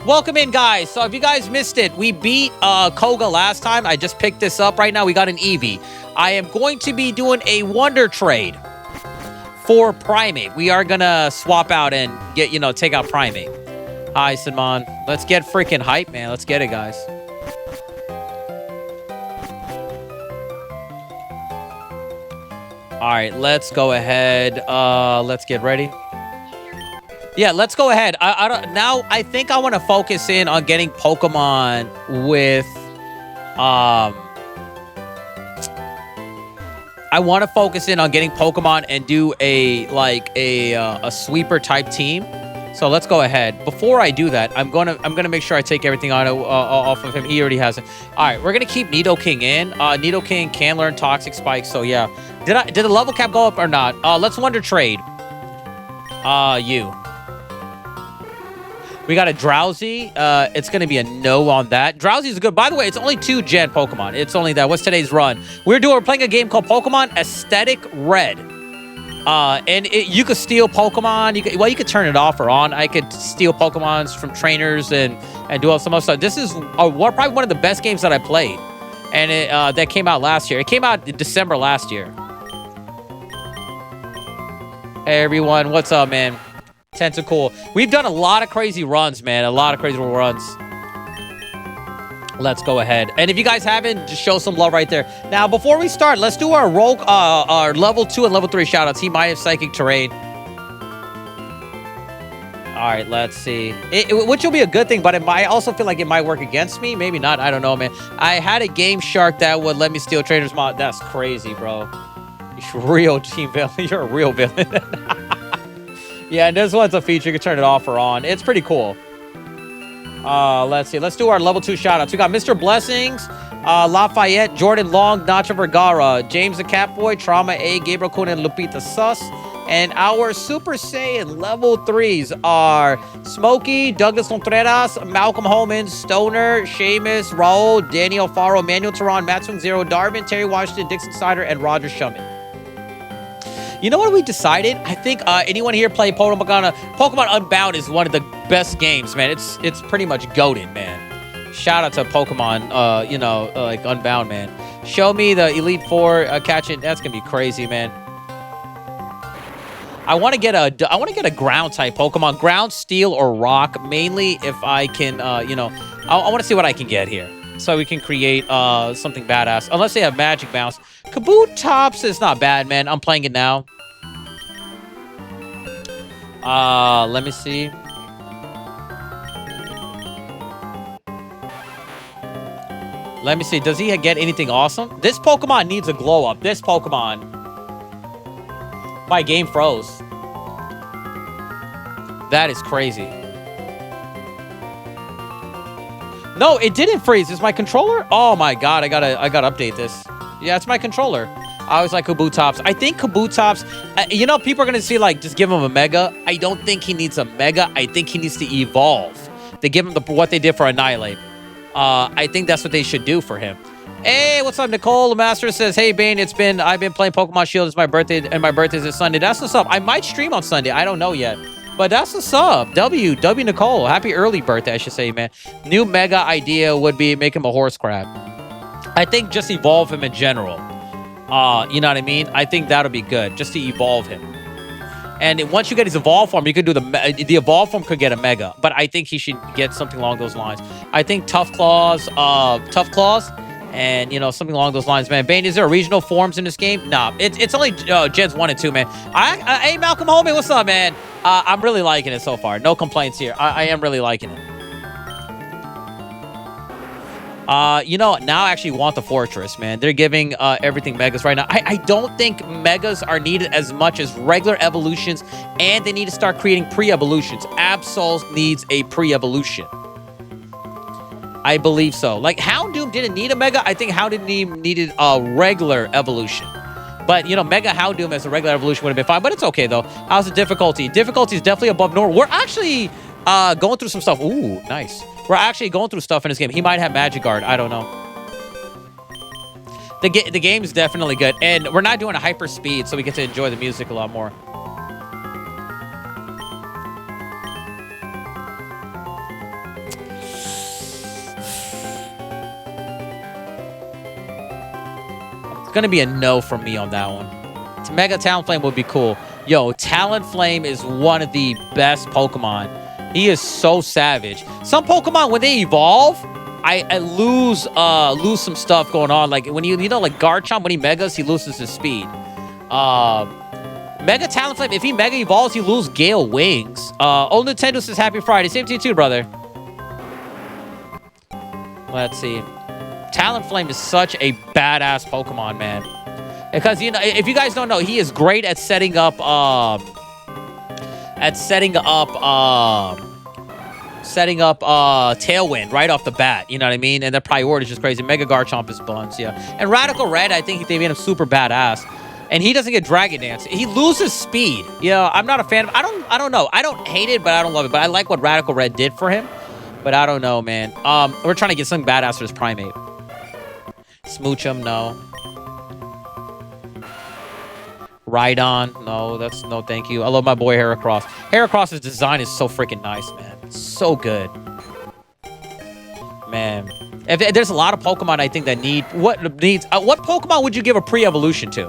Welcome in, guys. So if you guys missed it, we beat Koga last time. I just picked this up right now. We got an Eevee. I am going to be doing a Wonder Trade for Primate. We are going to swap out and get, take out Primate. Hi, Simon. Let's get freaking hype, man. Let's get it, guys. All right, let's go ahead. Let's get ready. Yeah, let's go ahead. I think I want to focus in on getting Pokemon with I want to focus in on getting Pokemon and do a sweeper type team. So let's go ahead. Before I do that, I'm gonna make sure I take everything off of him. He already has it. All right, we're gonna keep Nidoking in. Nidoking can learn Toxic Spike. So yeah, did the level cap go up or not? Let's Wonder Trade. You. We got a Drowsy. It's going to be a no on that. Drowsy is good. By the way, it's only 2 Gen Pokemon. It's only that. What's today's run? We're playing a game called Pokemon Aesthetic Red. And you could steal Pokemon. You could turn it off or on. I could steal Pokemons from trainers and do all some other stuff. This is probably one of the best games that I played. And that came out last year. It came out in December last year. Hey, everyone. What's up, man? Tentacle. We've done a lot of crazy runs, man. A lot of crazy runs. Let's go ahead. And if you guys haven't, just show some love right there. Now, before we start, let's do our level 2 and level 3 shoutouts. He might have Psychic Terrain. All right, let's see. Which will be a good thing, but I also feel like it might work against me. Maybe not. I don't know, man. I had a Game Shark that would let me steal Trader's Mod. That's crazy, bro. You're real team villain. You're a real villain. Yeah, and this one's a feature. You can turn it off or on. It's pretty cool. Let's see. Let's do our level 2 shoutouts. We got Mr. Blessings, Lafayette, Jordan Long, Nacho Vergara, James the Catboy, Trauma A, Gabriel Kuhn, and Lupita Sus. And our Super Saiyan level 3s are Smokey, Douglas Contreras, Malcolm Holman, Stoner, Seamus, Raul, Daniel Faro, Manuel Tehran, Matsung Zero, Darvin, Terry Washington, Dixon Sider, and Roger Shuman. You know what we decided? I think anyone here play Pokemon Unbound is one of the best games, man. It's pretty much goated, man. Shout out to Pokemon, like Unbound, man. Show me the Elite Four catching. That's gonna be crazy, man. I want to get a ground type Pokemon, ground, steel, or rock. Mainly, if I can, I want to see what I can get here, so we can create something badass. Unless they have Magic Bounce. Kabutops is not bad, man. I'm playing it now. Let me see. Let me see. Does he get anything awesome? This Pokemon needs a glow up. This Pokemon. My game froze. That is crazy. No, it didn't freeze. It's my controller? Oh my god, I gotta update this. Yeah, it's my controller. I was like Kabutops. I think Kabutops, people are gonna see just give him a Mega. I don't think he needs a Mega. I think he needs to evolve. They give him what they did for Annihilate. I think that's what they should do for him. Hey, what's up, Nicole? The Master says, hey, Bane, I've been playing Pokemon Shield. It's my birthday, and my birthday's this Sunday. That's what's up. I might stream on Sunday. I don't know yet. But that's what's up. W Nicole. Happy early birthday, I should say, man. New Mega idea would be make him a horse crab. I think just evolve him in general. You know what I mean? I think that'll be good, just to evolve him. And once you get his evolve form, you could do the evolve form could get a Mega. But I think he should get something along those lines. I think Tough Claws, and something along those lines, man. Bane, is there regional forms in this game? Nah, it's only Gens 1 and 2, man. Hey, Malcolm Holman, what's up, man? I'm really liking it so far. No complaints here. I am really liking it. Now I actually want the Fortress, man. They're giving everything Megas right now. I don't think Megas are needed as much as regular evolutions, and they need to start creating pre-evolutions. Absol needs a pre-evolution. I believe so. Like, Houndoom didn't need a Mega. I think Houndoom needed a regular evolution. But, Mega Houndoom as a regular evolution would have been fine. But it's okay, though. How's the difficulty? Difficulty is definitely above normal. We're actually going through some stuff. Ooh, nice. We're actually going through stuff in this game. He might have Magic Guard. I don't know. The game is definitely good. And we're not doing a hyper speed, so we get to enjoy the music a lot more. gonna be a no from me on that one. Mega Talonflame would be cool. Yo, Talonflame is one of the best Pokemon. He is so savage. Some Pokemon, when they evolve, I lose some stuff going on. Like when you know, like Garchomp, when he megas, he loses his speed. Mega Talonflame, if he mega evolves, he loses Gale Wings. Old Nintendo says Happy Friday. Same to you too, brother. Let's see. Talonflame is such a badass Pokemon, man. Because, you know, if you guys don't know, he is great at setting up Tailwind right off the bat. You know what I mean? And the priority is just crazy. Mega Garchomp is buns, yeah. And Radical Red, I think they made him super badass. And he doesn't get Dragon Dance. He loses speed. You know, I'm not a fan of... I don't know. I don't hate it, but I don't love it. But I like what Radical Red did for him. But I don't know, man. We're trying to get something badass for this Primate. Smooch him, no. Rhydon, no. That's no thank you. I love my boy Heracross. Heracross's design is so freaking nice, man. It's so good. Man. There's a lot of Pokemon I think that need... What Pokemon would you give a pre-evolution to?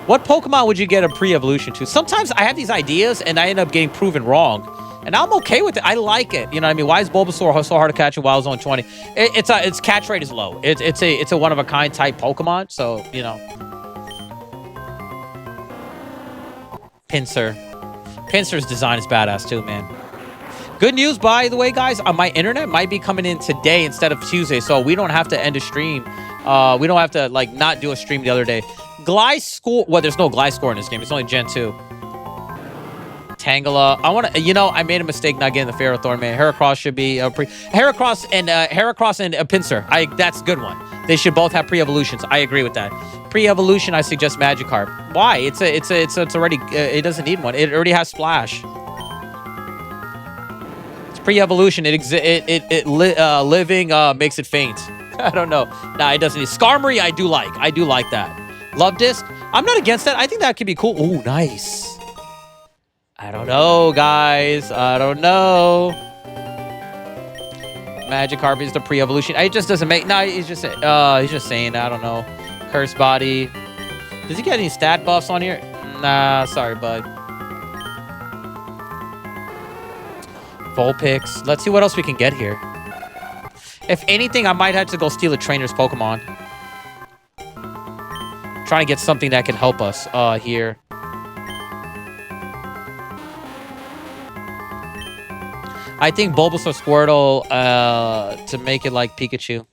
What Pokemon would you get a pre-evolution to? Sometimes I have these ideas and I end up getting proven wrong. And I'm okay with it. I like it. You know what I mean? Why is Bulbasaur so hard to catch in Wild Zone 20? Its catch rate is low. It's a one-of-a-kind type Pokemon. So, you know. Pinsir. Pinsir's design is badass too, man. Good news, by the way, guys. My internet might be coming in today instead of Tuesday. So we don't have to end a stream. We don't have to, like, not do a stream the other day. Gliscor. Well, there's no Gliscor in this game. It's only Gen 2. Tangela. I want to, you know, I made a mistake not getting the Ferrothorn, man. Heracross should be Heracross and Pinsir. That's a good one. They should both have pre-evolutions. I agree with that. Pre-evolution, I suggest Magikarp. Why? It's already it doesn't need one. It already has Splash. It's pre-evolution. Living makes it faint. I don't know. Nah, it doesn't need Skarmory. I do like that. Love Disc. I'm not against that. I think that could be cool. Ooh, nice. I don't know, guys. I don't know. Magikarp is the pre-evolution. It just doesn't make... No, he's just saying, I don't know. Curse Body. Does he get any stat buffs on here? Nah, sorry, bud. Vulpix. Let's see what else we can get here. If anything, I might have to go steal a trainer's Pokemon. Trying to get something that can help us here. I think Bulbasaur Squirtle to make it like Pikachu.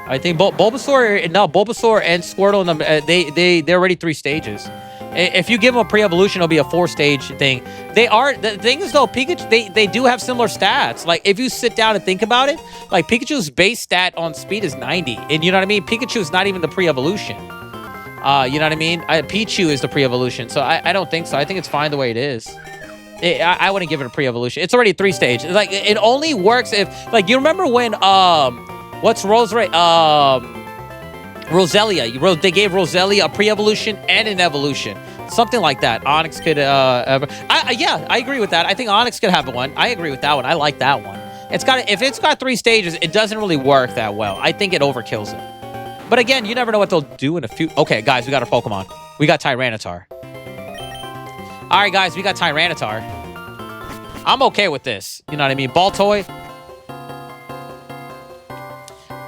I think Bulbasaur and Squirtle, they're already 3 stages. If you give them a pre-evolution, it'll be a 4-stage thing. The thing is though, Pikachu, they do have similar stats. Like if you sit down and think about it, like Pikachu's base stat on speed is 90, and you know what I mean. Pikachu is not even the pre-evolution. You know what I mean. Pichu is the pre-evolution, so I don't think so. I think it's fine the way it is. I wouldn't give it a pre-evolution. It's already 3 stage. Like it only works if, like, you remember when what's Roselia? They gave Roselia a pre-evolution and an evolution, something like that. Onyx could yeah, I agree with that. I think Onyx could have one. I agree with that one. I like that one. If it's got 3 stages, it doesn't really work that well. I think it overkills it. But again, you never know what they'll do in a few. Okay, guys, we got a Pokemon. We got Tyranitar. All right, guys, we got Tyranitar. I'm okay with this. You know what I mean? Baltoy.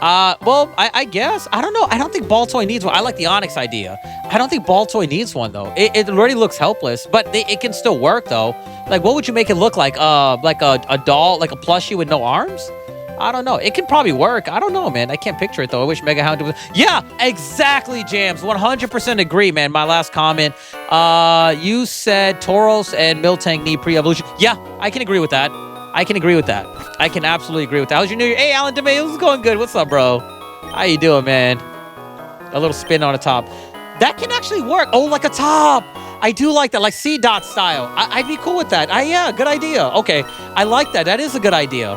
Well, I guess. I don't know. I don't think Baltoy needs one. I like the Onyx idea. I don't think Baltoy needs one, though. It already looks helpless, but it can still work, though. Like, what would you make it look like? Like a doll, like a plushie with no arms? I don't know. It can probably work. I don't know, man. I can't picture it, though. I wish Mega Hound was... Yeah, exactly, Jams. 100% agree, man. My last comment. You said Tauros and Miltank need pre-evolution. Yeah, I can agree with that. I can absolutely agree with that. How's your New Year? Hey, Alan DeMay, it's going good. What's up, bro? How you doing, man? A little spin on the top. That can actually work. Oh, like a top. I do like that, like C-Dot style. I'd be cool with that. Yeah, good idea. Okay, I like that. That is a good idea.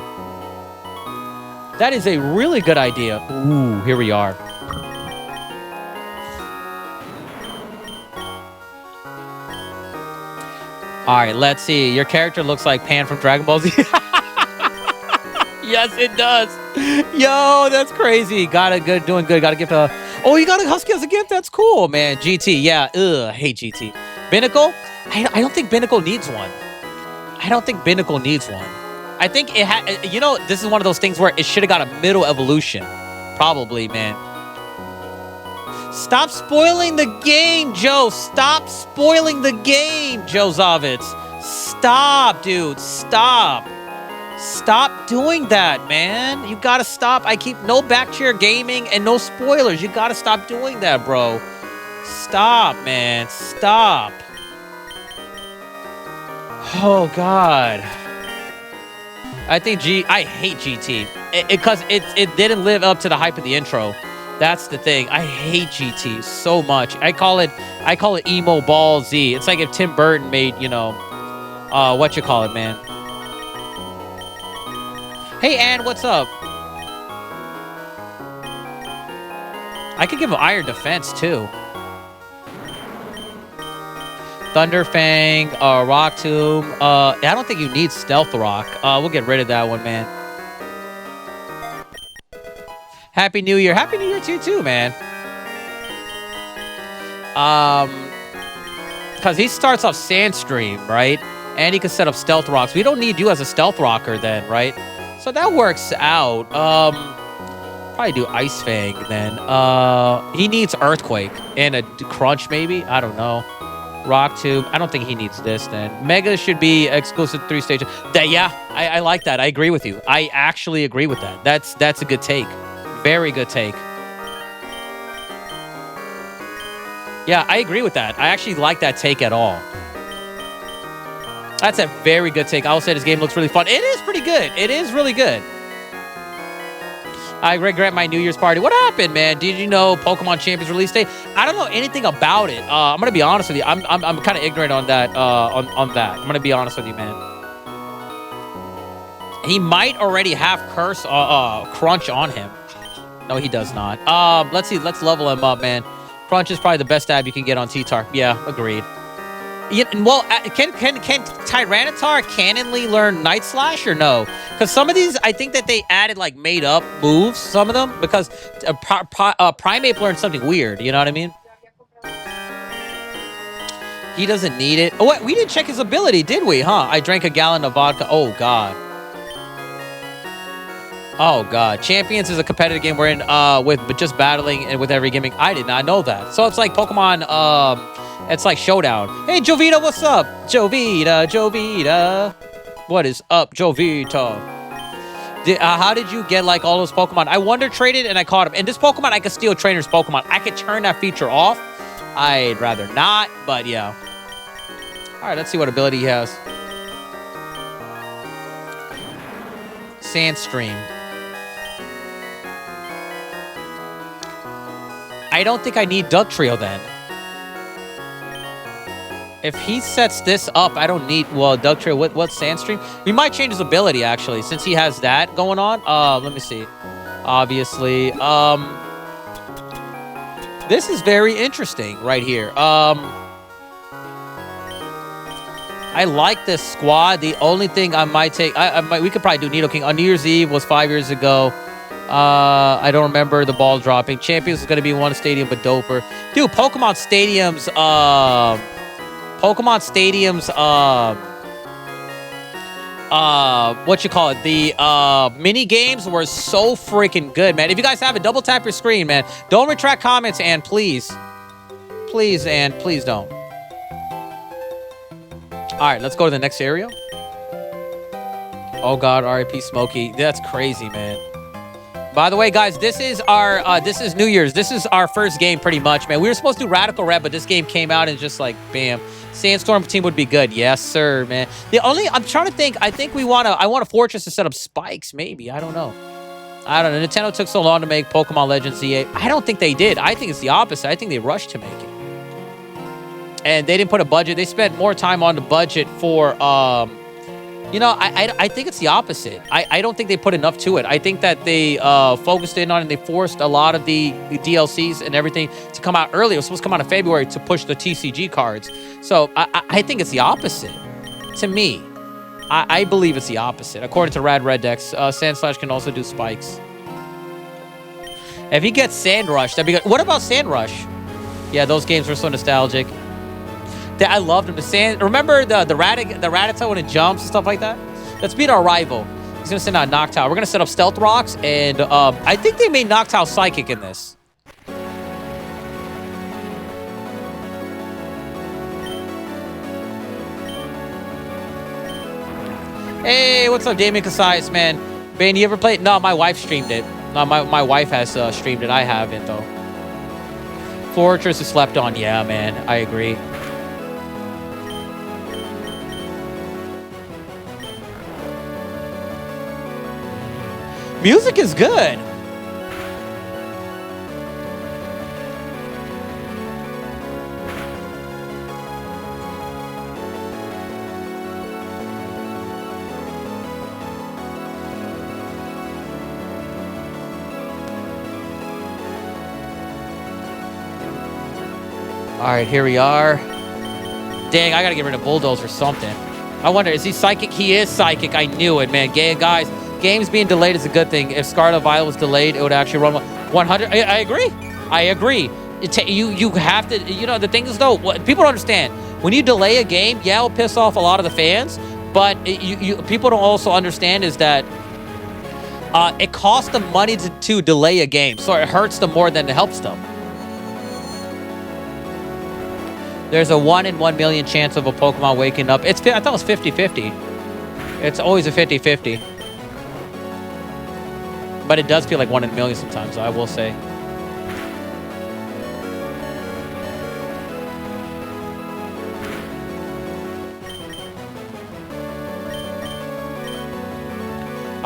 That is a really good idea. Ooh, here we are. All right, let's see. Your character looks like Pan from Dragon Ball Z. Yes, it does. Yo, that's crazy. Doing good. Gotta give a. Oh, you got a husky as a gift. That's cool, man. GT, yeah. Ugh, I hate GT. Binnacle. I don't think Binnacle needs one. I don't think Binnacle needs one. I think it had. You know, this is one of those things where it should have got a middle evolution. Probably, man. Stop spoiling the game, Joe. Stop spoiling the game, Joe Zavitz. Stop, dude. Stop. Stop doing that, man. You gotta stop. I keep no backchair gaming and no spoilers. You gotta stop doing that, bro. Stop, man. Stop. Oh, God. I hate GT because it didn't live up to the hype of the intro. That's the thing. I hate GT so much. I call it emo ball Z. It's like if Tim Burton made, you know, what you call it, man. Hey, Ann, what's up? I could give him Iron Defense too. Thunderfang, Rock Tomb. I don't think you need Stealth Rock. We'll get rid of that one, man. Happy New Year. Happy New Year to you too, man. Because he starts off Sandstream, right? And he can set up Stealth Rocks. We don't need you as a Stealth Rocker then, right? So that works out. Probably do Ice Fang then. He needs Earthquake and a Crunch maybe. I don't know. Rock Tomb. I don't think he needs this then. Mega should be exclusive 3 stages. Yeah, I like that. I agree with you. I actually agree with that. That's a good take. Very good take. Yeah, I agree with that. I actually like that take at all. That's a very good take. I will say this game looks really fun. It is pretty good. It is really good. I regret my New Year's party. What happened, man? Did you know Pokemon Champions release date? I don't know anything about it. I'm gonna be honest with you. I'm kind of ignorant on that. On that. I'm gonna be honest with you, man. He might already have Crunch on him. No, he does not. Let's see. Let's level him up, man. Crunch is probably the best stab you can get on T-Tar. Yeah, agreed. Yeah, well, can Tyranitar canonly learn Night Slash or no? Because some of these, I think that they added like made up moves. Some of them because Primeape learned something weird. You know what I mean? He doesn't need it. Oh, what? We didn't check his ability, did we? Huh? I drank a gallon of vodka. Oh God. Oh God. Champions is a competitive game we're in with just battling and with every gimmick. I did not know that. So it's like Pokemon. It's like SHOWDOWN. Hey, Jovita, what's up? Jovita. What is up, Jovita? How did you get, like, all those Pokemon? I Wonder Traded, and I caught him. And this Pokemon, I could steal trainers' Pokemon. I could turn that feature off. I'd rather not, but yeah. All right, let's see what ability he has. Sandstream. I don't think I need Duck Trio then. If he sets this up, I don't need, well, Duck Trio, what's Sandstream? We might change his ability, actually, since he has that going on. Let me see. Obviously. This is very interesting right here. I like this squad. The only thing I might take, we could probably do Nidoking. On New Year's Eve was 5 years ago. I don't remember the ball dropping. Champions is going to be one stadium, but doper. Dude, Pokemon Stadium's, what you call it? The mini games were so freaking good, man. If you guys have it, double tap your screen, man. Don't retract comments, and please. Please, and please don't. All right, let's go to the next area. Oh God, R.I.P. Smokey. That's crazy, man. By the way, guys, this is New Year's. This is our first game, pretty much, man. We were supposed to do Radical Red, but this game came out and just like, bam. Sandstorm team would be good. Yes, sir, man. I'm trying to think. I think I want a Fortress to set up spikes, maybe. I don't know. Nintendo took so long to make Pokemon Legends Z8. I don't think they did. I think it's the opposite. I think they rushed to make it. And they didn't put a budget. They spent more time on the budget for, I think it's the opposite. I don't think they put enough to it. I think that they focused in on it and they forced a lot of the DLCs and everything to come out early. It was supposed to come out in February to push the TCG cards. So I think it's the opposite to me. I believe it's the opposite. According to Red Dex, Sandslash can also do spikes. If he gets Sand Rush, that'd be good. What about Sand Rush? Yeah, those games were so nostalgic. I loved him. The sand. Remember the Rattata when it jumps and stuff like that? Let's beat our rival. He's gonna send out Noctowl. We're gonna set up Stealth Rocks, and I think they made Noctowl Psychic in this. Hey, what's up, Damien Casais, man? Bane, you ever played? No, my wife streamed it. No, my wife has streamed it. I haven't, though. Fortress is slept on. Yeah, man. I agree. Music is good. All right, here we are. Dang, I gotta get rid of Bulldoze or something. I wonder, is he psychic? He is psychic. I knew it, man. Guys, games being delayed is a good thing. If Scarlet Violet was delayed, it would actually run 100. I agree. I agree. You have to, you know, the thing is, though, what people don't understand. When you delay a game, yeah, it'll piss off a lot of the fans, but people don't also understand is that it costs them money to delay a game, so it hurts them more than it helps them. There's a 1 in 1 million chance of a Pokemon waking up. I thought it was 50-50. It's always a 50-50. But it does feel like 1 in a million sometimes, I will say.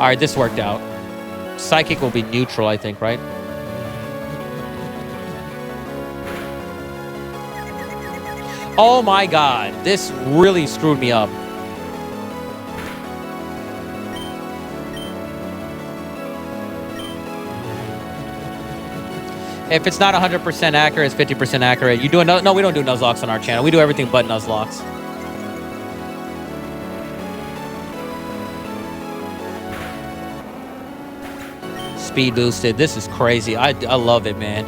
All right, this worked out. Psychic will be neutral, I think, right? Oh my god, this really screwed me up. If it's not 100% accurate, it's 50% accurate. You do no, we don't do Nuzlocke on our channel. We do everything but Nuzlocke. Speed boosted. This is crazy. I love it, man.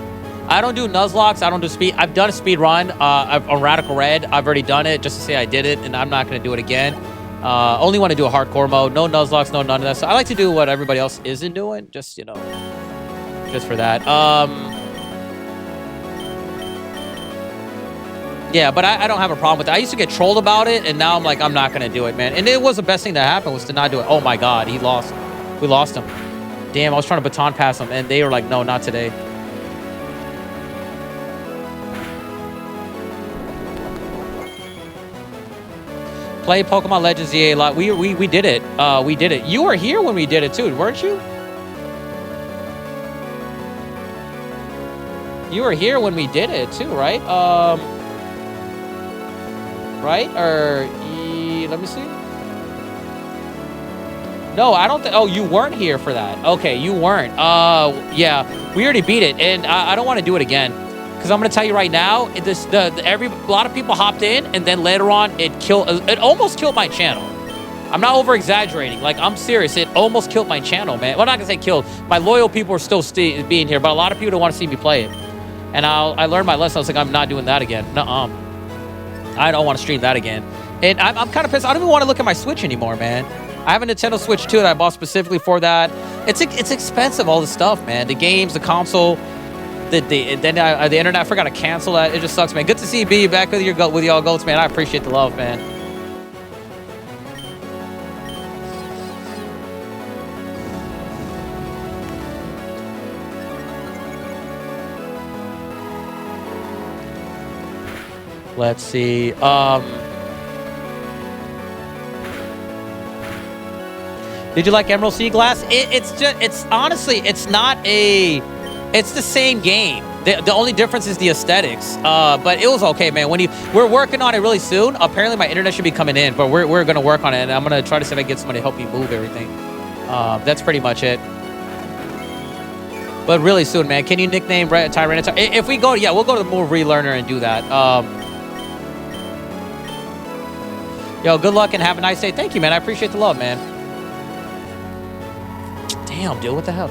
I don't do Nuzlocke. I don't do speed. I've done a speed run on Radical Red. I've already done it just to say I did it, and I'm not going to do it again. Only want to do a hardcore mode. No Nuzlocke, no none of that. So I like to do what everybody else isn't doing, just, you know, just for that. Yeah, but I don't have a problem with that. I used to get trolled about it, and now I'm like, I'm not going to do it, man. And it was the best thing that happened was to not do it. Oh, my God. He lost. We lost him. Damn, I was trying to baton pass him, and they were like, no, not today. Play Pokemon Legends EA a lot. We did it. We did it. You were here when we did it too, weren't you? You were here when we did it too, right? Right? Or let me see. No, I don't think. Oh, you weren't here for that. Okay, you weren't. Yeah, we already beat it, and I don't want to do it again. Because I'm going to tell you right now, a lot of people hopped in, and then later on, it almost killed my channel. I'm not over-exaggerating. Like, I'm serious. It almost killed my channel, man. Well, I'm not going to say killed. My loyal people are still being here, but a lot of people don't want to see me play it. And I learned my lesson. I was like, I'm not doing that again. Nuh-uh. I don't want to stream that again. And I'm kind of pissed. I don't even want to look at my Switch anymore, man. I have a Nintendo Switch 2 that I bought specifically for that. It's expensive, all this stuff, man. The games, the console... the internet, I forgot to cancel that. It just sucks, man. Good to see you be back with y'all goats, man. I appreciate the love, man. Let's see. Did you like Emerald Sea Glass? It's honestly, it's not a... It's the same game. The only difference is the aesthetics. But it was okay, man. We're working on it really soon. Apparently, my internet should be coming in, but we're gonna work on it, and I'm gonna try to see if I can get somebody to help me move everything. That's pretty much it. But really soon, man. Can you nickname Tyranitar? If we go, yeah, we'll go to the Move Relearner and do that. Yo, good luck and have a nice day. Thank you, man. I appreciate the love, man. Damn, dude, what the hell?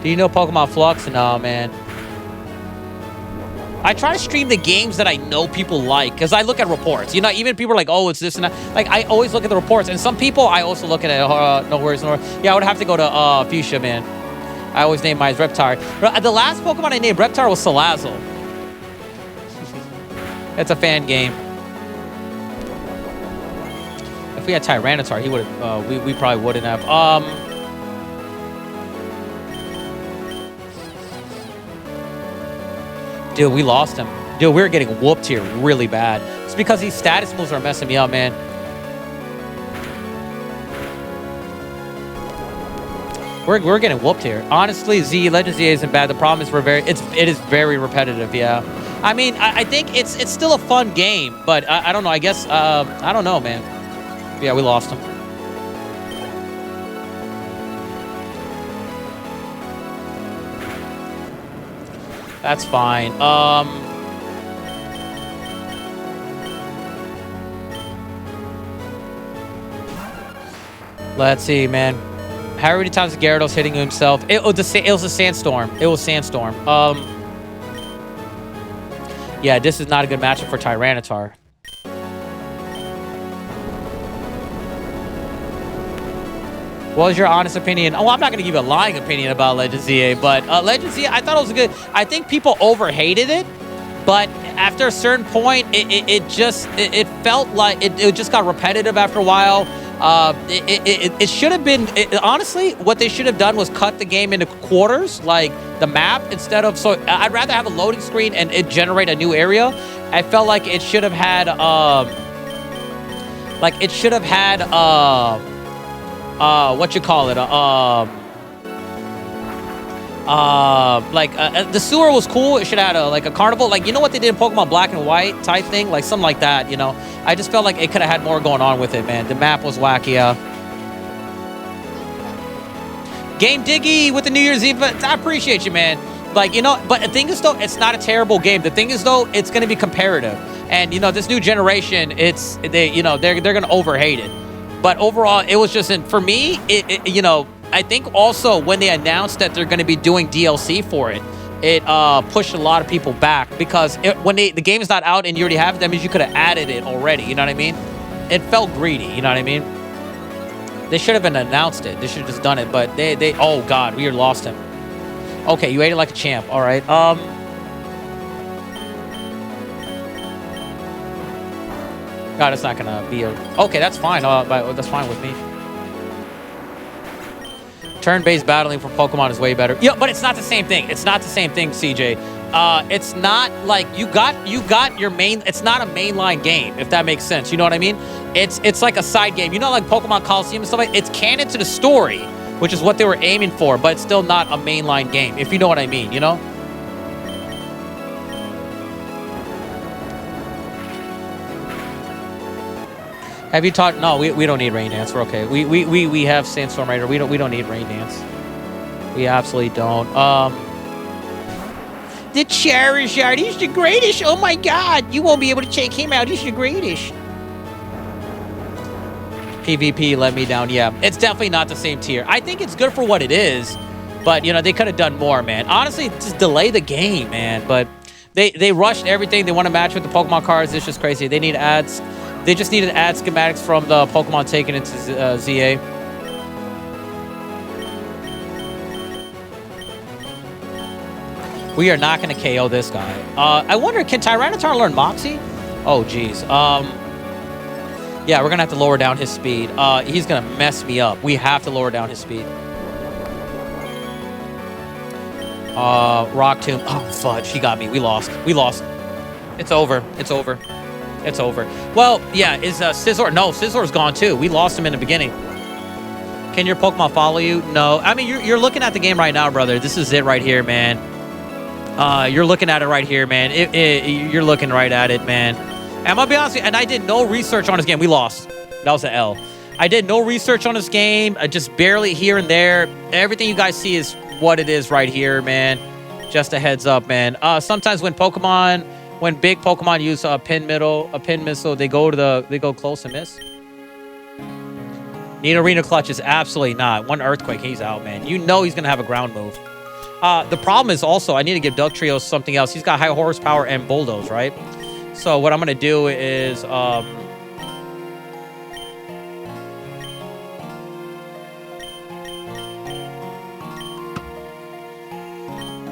Do you know Pokemon Flux? No, man. I try to stream the games that I know people like, because I look at reports. You know, even people are like, oh, it's this and that. Like, I always look at the reports. And some people, I also look at it. No worries, no worries. Yeah, I would have to go to Fuchsia, man. I always name mine Reptar. The last Pokemon I named Reptar was Salazzle. It's a fan game. If we had Tyranitar, he would have. We probably wouldn't have. Dude, we lost him. Dude, we're getting whooped here really bad. It's because these status moves are messing me up, man. We're getting whooped here. Honestly, Legend ZA isn't bad. The problem is it is very repetitive. Yeah, I mean, I think it's still a fun game, but I don't know. I guess I don't know, man. Yeah, we lost him. That's fine. Let's see, man. How many times Gyarados hitting himself? It was a sandstorm. It was sandstorm. Yeah, this is not a good matchup for Tyranitar. What was your honest opinion? Oh, I'm not going to give you a lying opinion about Legend ZA, but Legend ZA, I thought it was good. I think people overhated it, but after a certain point, it felt like it just got repetitive after a while. It should have been, honestly, what they should have done was cut the game into quarters, like the map, instead of, so I'd rather have a loading screen and it generate a new area. I felt like it should have had, what you call it? The sewer was cool. It should have had a carnival. Like, you know what they did in Pokemon Black and White type thing? Like, something like that, you know? I just felt like it could have had more going on with it, man. The map was wacky, Game Diggy with the New Year's Eve. I appreciate you, man. Like, you know, but the thing is, though, it's not a terrible game. The thing is, though, it's going to be comparative. And, you know, this new generation, they're going to overhate it. But overall, it was just, for me, you know, I think also when they announced that they're going to be doing DLC for it, it pushed a lot of people back, because when the game is not out and you already have it, that means you could have added it already. You know what I mean? It felt greedy. You know what I mean? They should have announced it. They should have just done it. But oh God, we lost him. Okay, you ate it like a champ. All right. God, it's not gonna be okay, that's fine. That's fine with me. Turn-based battling for Pokemon is way better. Yeah, but it's not the same thing. It's not the same thing, CJ. It's not like you got your main. It's not a mainline game, if that makes sense. You know what I mean? It's like a side game. You know, like Pokemon Coliseum and stuff like. It's canon to the story, which is what they were aiming for, but it's still not a mainline game, if you know what I mean. You know. Have you taught? No, we don't need Rain Dance. We're okay. We have Sandstorm Raider. We don't need Rain Dance. We absolutely don't. The Charizard, he's the greatest. Oh my God, you won't be able to take him out. He's the greatest. PvP let me down. Yeah, it's definitely not the same tier. I think it's good for what it is, but you know they could have done more, man. Honestly, just delay the game, man. But they rushed everything. They want to match with the Pokemon cards. It's just crazy. They need ads. They just needed to add schematics from the Pokemon taken into ZA. We are not going to KO this guy. I wonder, can Tyranitar learn Moxie? Oh, geez. Yeah, we're going to have to lower down his speed. He's going to mess me up. We have to lower down his speed. Rock Tomb. Oh, fudge. He got me. We lost. We lost. It's over. It's over. It's over. Well, yeah, is Scizor? No, Scizzor's gone too. We lost him in the beginning. Can your Pokemon follow you? No. I mean, you're looking at the game right now, brother. This is it right here, man. You're looking at it right here, man. You're looking right at it, man. And I'm gonna be honest with you, and I did no research on this game. We lost. That was an L. I did no research on this game. Just barely here and there. Everything you guys see is what it is right here, man. Just a heads up, man. Sometimes when Pokemon When big Pokemon use a pin missile, they go close and miss. Nidorino clutch is absolutely not. One Earthquake, he's out, man. You know he's gonna have a ground move. The problem is also I need to give Dugtrio something else. He's got high horsepower and Bulldoze, right? So what I'm gonna do is oh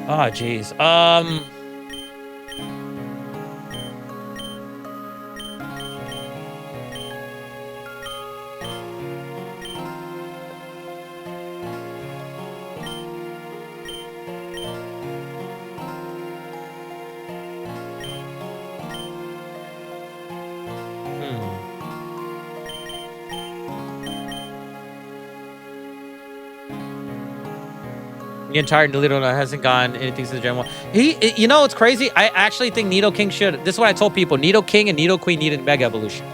jeez. The entire Nidoking hasn't gotten anything since Gen 1. You know, it's crazy. I actually think Nidoking should. This is what I told people. Nidoking and Nidoqueen needed Mega Evolution.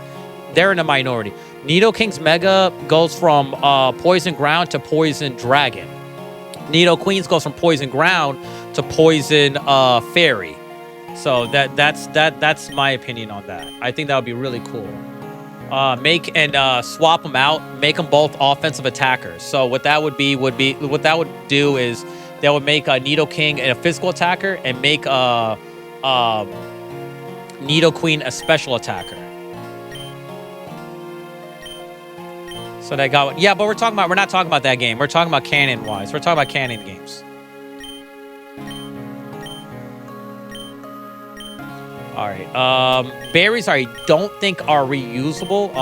They're in a minority. Nidoking's Mega goes from Poison Ground to Poison Dragon. Nidoqueen's goes from Poison Ground to Poison Fairy. So that's my opinion on that. I think that would be really cool. Make and swap them out, make them both offensive attackers. So what that would do is that would make Nidoking a physical attacker and make Nidoqueen a special attacker. So they got, yeah, but we're not talking about that game. We're talking about canon wise. We're talking about canon games. All right. Berries, I don't think are reusable.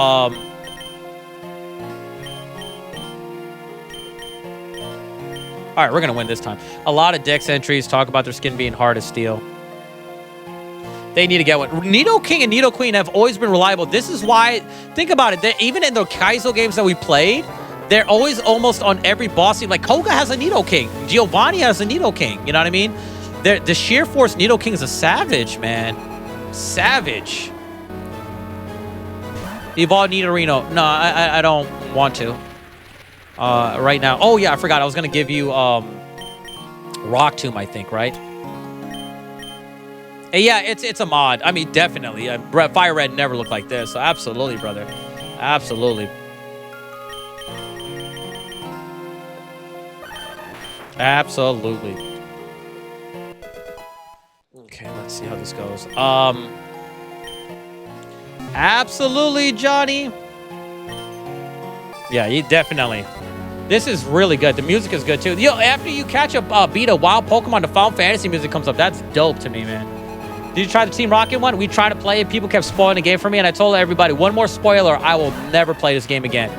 All right, we're gonna win this time. A lot of Dex entries talk about their skin being hard as steel. They need to get one. Nidoking and Nidoqueen have always been reliable. This is why. Think about it. Even in the Kaizo games that we played, they're always almost on every boss team. Like Koga has a Nidoking. Giovanni has a Nidoking. You know what I mean? The sheer force Nidoking is a savage, man. Savage. Evolve Nidorino. No, I don't want to. Right now. Oh yeah, I forgot. I was gonna give you Rock Tomb, I think, right? Yeah, it's a mod. I mean, definitely. Fire Red never looked like this. So absolutely, brother. Absolutely. Absolutely. Okay, let's see how this goes. Absolutely, Johnny. Yeah, you definitely. This is really good. The music is good too. Yo, after you catch a beat a wild Pokemon, the Final Fantasy music comes up. That's dope to me, man. Did you try the Team Rocket one? We tried to play it. People kept spoiling the game for me, and I told everybody, one more spoiler, I will never play this game again.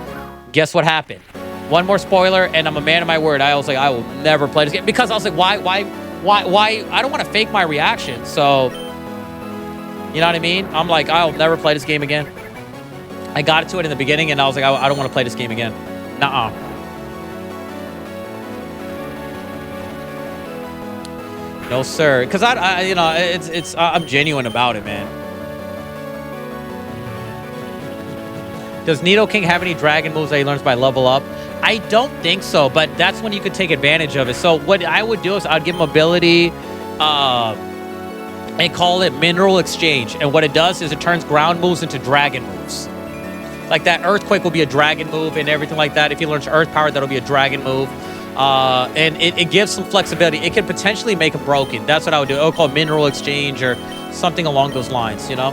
Guess what happened? One more spoiler, and I'm a man of my word. I was like, I will never play this game. Because I was like, why? I don't want to fake my reaction. So, you know what I mean? I'm like, I'll never play this game again. I got to it in the beginning, and I was like, I don't want to play this game again. Nuh-uh. No, sir. Because you know, I'm genuine about it, man. Does Nidoking have any dragon moves that he learns by level up? I don't think so, but that's when you could take advantage of it. So what I would do is I'd give him ability, and call it Mineral Exchange. And what it does is it turns ground moves into dragon moves. Like that Earthquake will be a dragon move and everything like that. If he learns Earth Power, that'll be a dragon move. And it gives some flexibility. It could potentially make him broken. That's what I would do. I would call it Mineral Exchange or something along those lines, you know?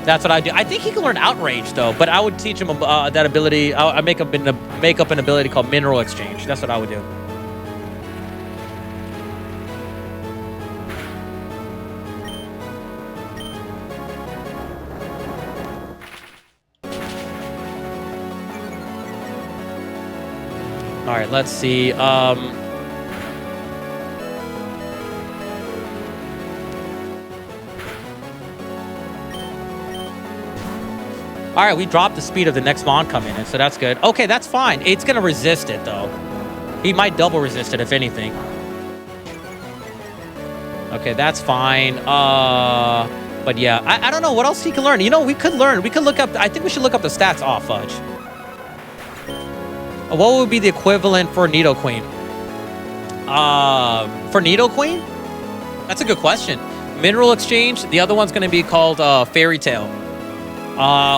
That's what I do. I think he can learn Outrage, though, but I would teach him that ability. I make up an ability called Mineral Exchange. That's what I would do. All right, let's see. All right, we dropped the speed of the next Mon coming in, so that's good. Okay, that's fine. It's going to resist it, though. He might double resist it, if anything. Okay, that's fine. But yeah, I don't know what else he can learn. You know, we could learn. We could look up. I think we should look up the stats off Fudge. What would be the equivalent for Nidoqueen? For Nidoqueen? That's a good question. Mineral exchange. The other one's gonna be called Fairy Tale.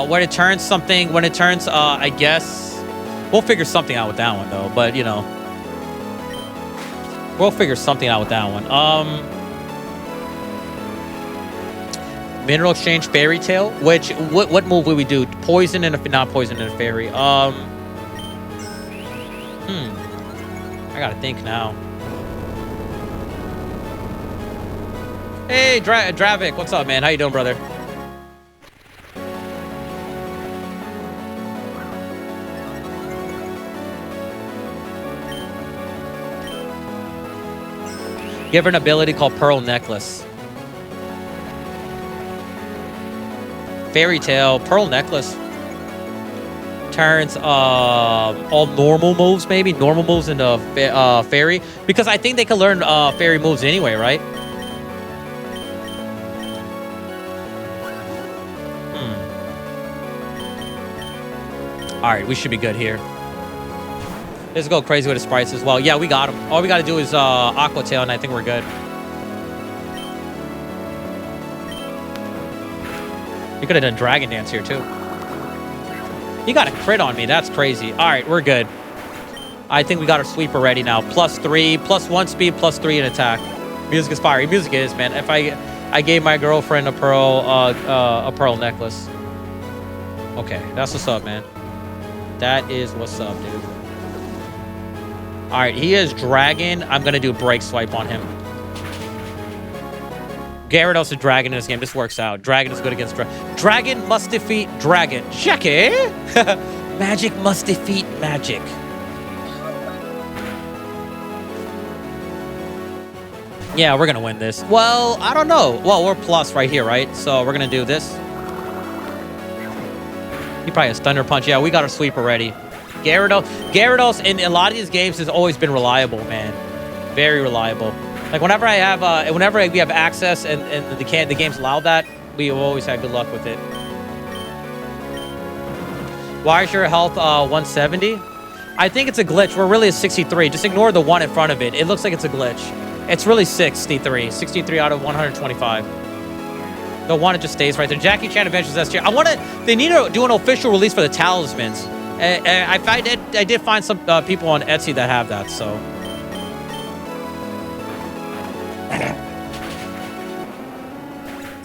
When it turns something, I guess we'll figure something out with that one though. But you know, we'll figure something out with that one. Mineral exchange, Fairy Tale. Which what move would we do? Poison and not poison and a fairy. I gotta think now. Hey, Dravik, what's up, man? How you doing, brother? Give her an ability called Pearl Necklace. Fairy Tale, Pearl Necklace. Turns all normal moves, maybe? Normal moves into fairy. Because I think they can learn fairy moves anyway, right? Alright, we should be good here. Let's go crazy with the sprites as well. Yeah, we got them. All we got to do is Aqua Tail, and I think we're good. You could have done Dragon Dance here, too. He got a crit on me. That's crazy. All right, we're good. I think we got our sweeper ready now. +3, +1 speed, +3 in attack. Music is fire. Music is, man. If I gave my girlfriend a pearl necklace. Okay, that's what's up, man. That is what's up, dude. All right, he is Dragon. I'm going to do Break Swipe on him. Gyarados is Dragon in this game. This works out. Dragon is good against Dragon. Dragon must defeat Dragon. Check it. Magic must defeat Magic. Yeah, we're going to win this. Well, I don't know. Well, we're plus right here, right? So we're going to do this. He probably has Thunder Punch. Yeah, we got our sweeper ready. Gyarados in a lot of these games has always been reliable, man. Very reliable. Like whenever we have access and the games allow that, we always had good luck with it. Why is your health 170? I think it's a glitch. We're really a 63. Just ignore the 1 in front of it. It looks like it's a glitch. It's really 63. 63 out of 125. The 1, it just stays right there. Jackie Chan Adventures S tier. They need to do an official release for the talismans. I did find some people on Etsy that have that, so.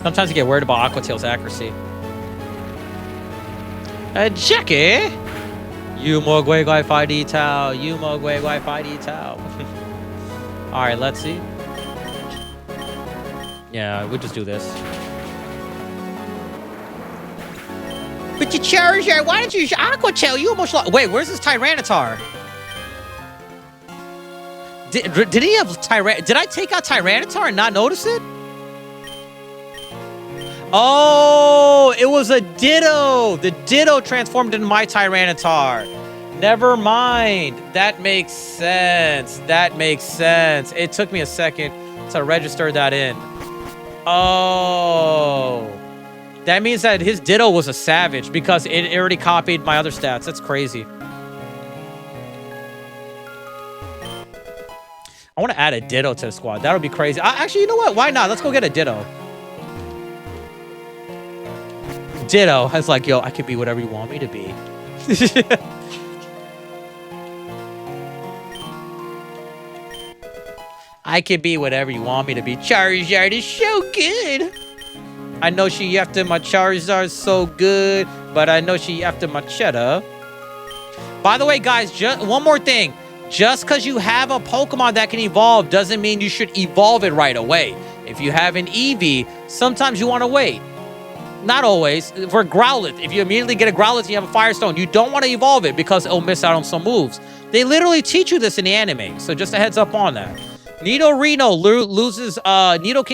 Sometimes you get worried about Aqua Tail's accuracy. Jackie! You mo gui gui fi di tao. You mo gui gui fi di tao. Alright, let's see. Yeah, we'll just do this. But you Charizard, why didn't you use Aqua Tail? You almost lost. Wait, where's this Tyranitar? Did he have Tyranitar? Did I take out Tyranitar and not notice it? Oh, it was a Ditto. The Ditto transformed into my Tyranitar. Never mind. That makes sense. That makes sense. It took me a second to register that in. Oh. That means that his Ditto was a savage because it already copied my other stats. That's crazy. I want to add a Ditto to the squad. That would be crazy. Actually, you know what? Why not? Let's go get a Ditto. Ditto. I was like, yo, I can be whatever you want me to be. I can be whatever you want me to be. Charizard is so good. I know she after my Charizard so good, but I know she after my Cheddar. By the way, guys, just one more thing. Just because you have a Pokemon that can evolve doesn't mean you should evolve it right away. If you have an Eevee, sometimes you want to wait. Not always. For Growlithe, if you immediately get a Growlithe and you have a Firestone, you don't want to evolve it because it'll miss out on some moves. They literally teach you this in the anime, so just a heads up on that. Nidoking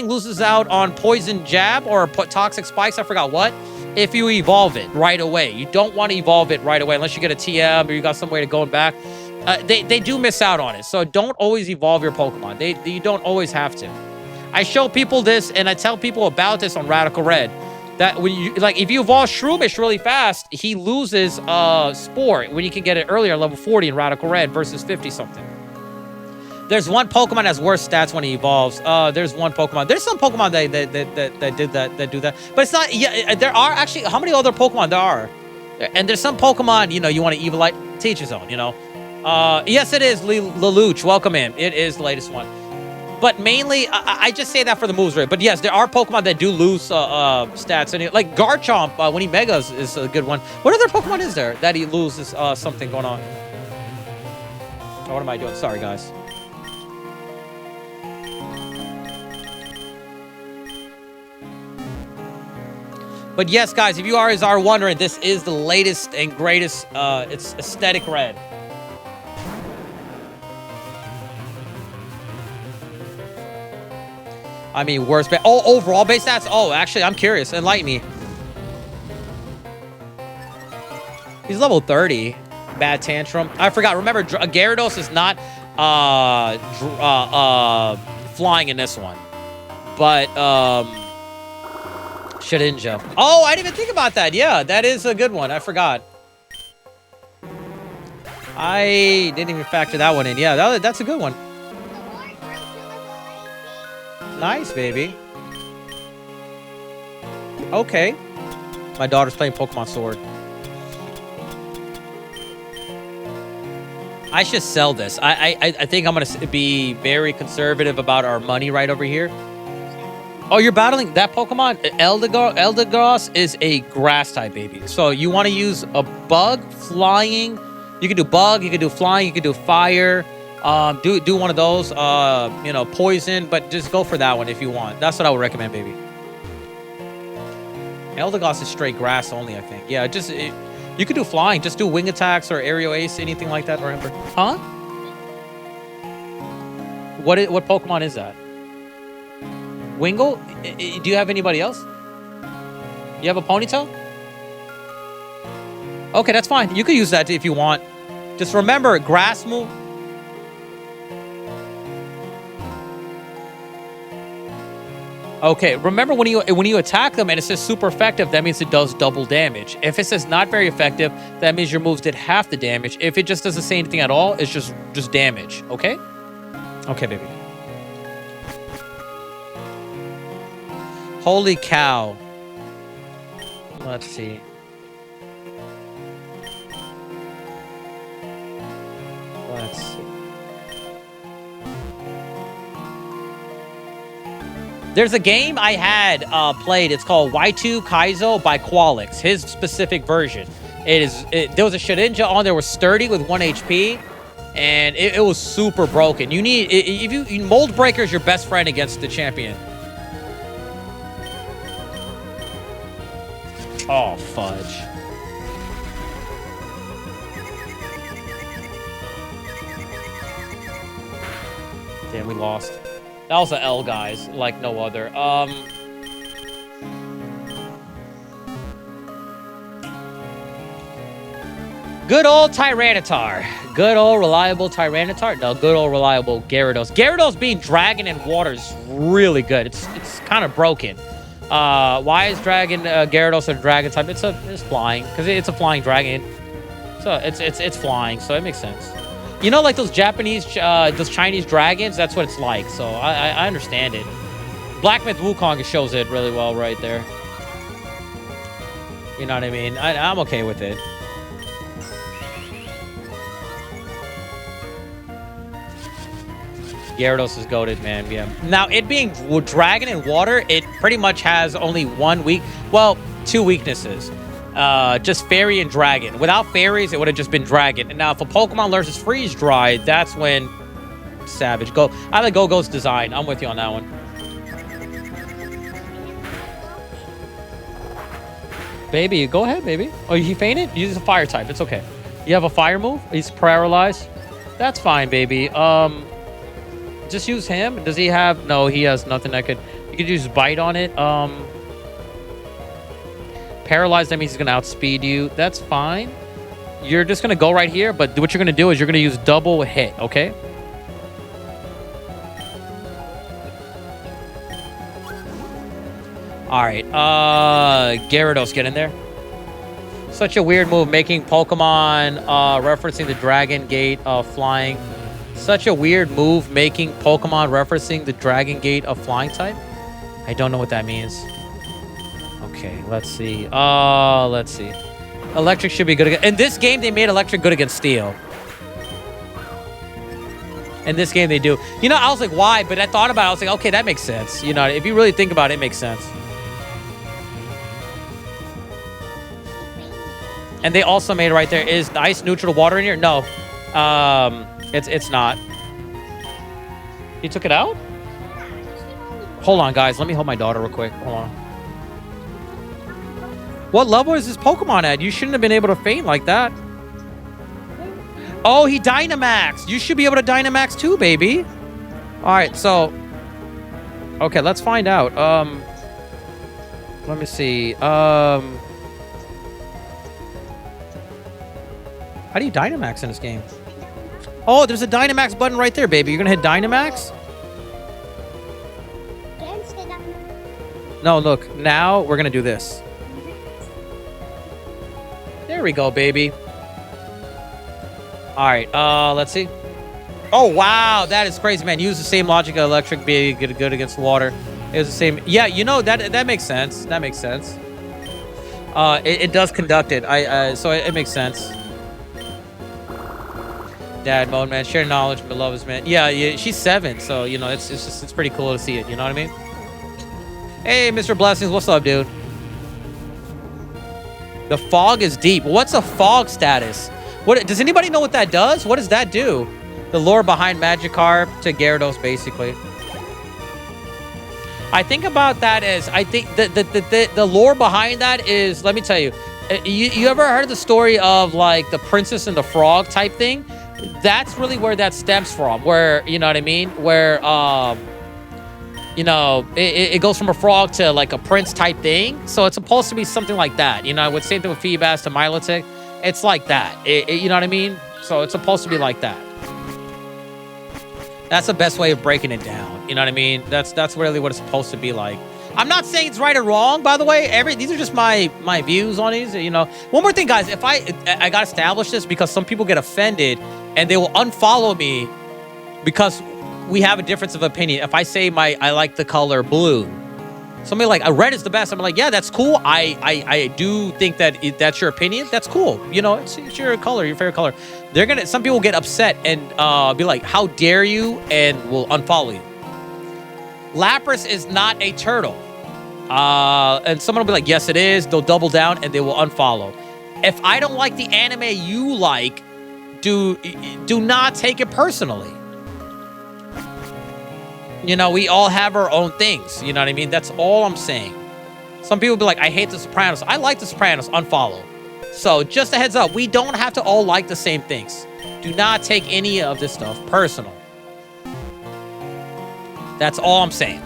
loses out on Poison Jab or Toxic Spikes, I forgot what, if you evolve it right away. You don't want to evolve it right away unless you get a TM or you got some way to go back. They do miss out on it, so don't always evolve your Pokemon. You don't always have to. I show people this, and I tell people about this on Radical Red. That when you if you evolve Shroomish really fast, he loses Spore when you can get it earlier, level 40 in Radical Red versus 50 something. There's one Pokemon that has worse stats when he evolves. There's one Pokemon. There's some Pokemon that do that. But it's not. Yeah, there are actually. How many other Pokemon there are? And there's some Pokemon. You know, you want to Evolite. Teach his own. You know. Yes, it is Lelouch. Welcome in. It is the latest one. But mainly, I just say that for the moves rate. But yes, there are Pokemon that do lose stats. And like Garchomp, when he Megas, is a good one. What other Pokemon is there that he loses something going on? Oh, what am I doing? Sorry, guys. But yes, guys, if you are wondering, this is the latest and greatest. It's Aesthetic Red. I mean, worst. Overall base stats. Oh, actually, I'm curious. Enlighten me. He's level 30. Bad Tantrum. I forgot. Remember, Gyarados is not flying in this one, but Shedinja. Oh, I didn't even think about that. Yeah, that is a good one. I forgot. I didn't even factor that one in. Yeah, that's a good one. Nice, baby. Okay. My daughter's playing Pokemon Sword. I should sell this. I think I'm going to be very conservative about our money right over here. Oh, you're battling that Pokemon? Eldegoss is a grass type, baby. So you want to use a bug, flying. You can do bug, you can do flying, you can do fire. Do one of those, you know, poison, but just go for that one if you want. That's what I would recommend, baby. Eldegoss is straight grass only, I think. Yeah, you could do flying. Just do wing attacks or aerial ace, anything like that. Remember? Huh? What Pokemon is that? Wingull? Do you have anybody else? You have a Ponytail? Okay, that's fine. You could use that if you want. Just remember, grass move. Okay, remember when you attack them and it says super effective, that means it does double damage. If it says not very effective, that means your moves did half the damage. If it just doesn't say anything at all, it's just damage. Okay? Okay, baby. Holy cow. Let's see. Let's see. There's a game I had played. It's called Y2 Kaizo by Qualix. His specific version. There was a Shedinja on there was sturdy with 1 HP, and it was super broken. You need Mold Breaker is your best friend against the champion. Oh fudge. Damn, we lost. That was an L, guys, like no other. Good old Tyranitar. Good old reliable Tyranitar. No, good old reliable Gyarados. Gyarados being dragon and water is really good. It's kind of broken. Why is Gyarados a dragon type? It's flying because it's a flying dragon. So it's flying. So it makes sense. You know, like those those Chinese dragons, that's what it's like. So I understand it. Black Myth Wukong shows it really well right there. You know what I mean? I'm okay with it. Gyarados is goated, man. Yeah. Now, it being dragon and water, it pretty much has only two weaknesses. Just fairy and dragon. Without fairies, it would have just been dragon. And now if a Pokemon learns its freeze dry, that's when savage. I like Go-Go's design. I'm with you on that one. Baby, go ahead, baby. Oh, he fainted? Use a fire type. It's okay. You have a fire move? He's paralyzed? That's fine, baby. Just use him. Does he have... No, he has nothing that could... You could use bite on it. Paralyzed, that means he's going to outspeed you. That's fine. You're just going to go right here, but what you're going to do is you're going to use double hit, okay? All right. Gyarados, get in there. Such a weird move, making Pokemon referencing the Dragon Gate flying. Such a weird move making Pokemon referencing the Dragon Gate of flying type. I don't know what that means. Okay, let's see. Let's see. Electric should be good against... In this game, they made electric good against steel. In this game, they do. You know, I was like, why? But I thought about it. I was like, okay, that makes sense. You know, if you really think about it, it makes sense. And they also made right there. Is the ice neutral to water in here? No. It's not. You took it out? Hold on, guys. Let me hold my daughter real quick. Hold on. What level is this Pokemon at? You shouldn't have been able to faint like that. Oh, he Dynamax. You should be able to Dynamax too, baby. All right, so... Okay, let's find out. Let me see. How do you Dynamax in this game? Oh, there's a Dynamax button right there, baby. You're gonna hit Dynamax? No, look. Now we're gonna do this. There we go, baby. All right, let's see. Oh, wow, that is crazy, man. Use the same logic of electric being good against water. It was the same. Yeah, you know, that makes sense. That makes sense. It does conduct it. So it makes sense. Dad mode, man. Share knowledge, beloveds, man. Yeah, she's 7, so you know it's pretty cool to see it. You know what I mean? Hey, Mr. Blessings, what's up, dude? The fog is deep. What's a fog status? What does anybody know what that does? What does that do? The lore behind Magikarp to Gyarados, basically. I think about that as I think the lore behind that is. Let me tell you. You ever heard the story of like the Princess and the Frog type thing? That's really where that stems from. Where, you know what I mean? Where you know, it goes from a frog to like a prince type thing. So it's supposed to be something like that. You know, with same thing with Feebas to Milotic. It's like that. You know what I mean? So it's supposed to be like that. That's the best way of breaking it down. You know what I mean? That's really what it's supposed to be like. I'm not saying it's right or wrong, by the way. These are just my views on these. You know, one more thing, guys. If I gotta establish this because some people get offended and they will unfollow me because we have a difference of opinion. If I say I like the color blue, somebody like red is the best. I'm like, yeah, that's cool. I do think that that's your opinion. That's cool. You know, it's your color, your favorite color. Some people get upset and be like, how dare you? And will unfollow you. Lapras is not a turtle. And someone will be like, yes, it is. They'll double down and they will unfollow. If I don't like the anime you like, do not take it personally. You know, we all have our own things. You know what I mean? That's all I'm saying. Some people be like, I hate The Sopranos. I like The Sopranos. Unfollow. So just a heads up, we don't have to all like the same things. Do not take any of this stuff personal. That's all I'm saying.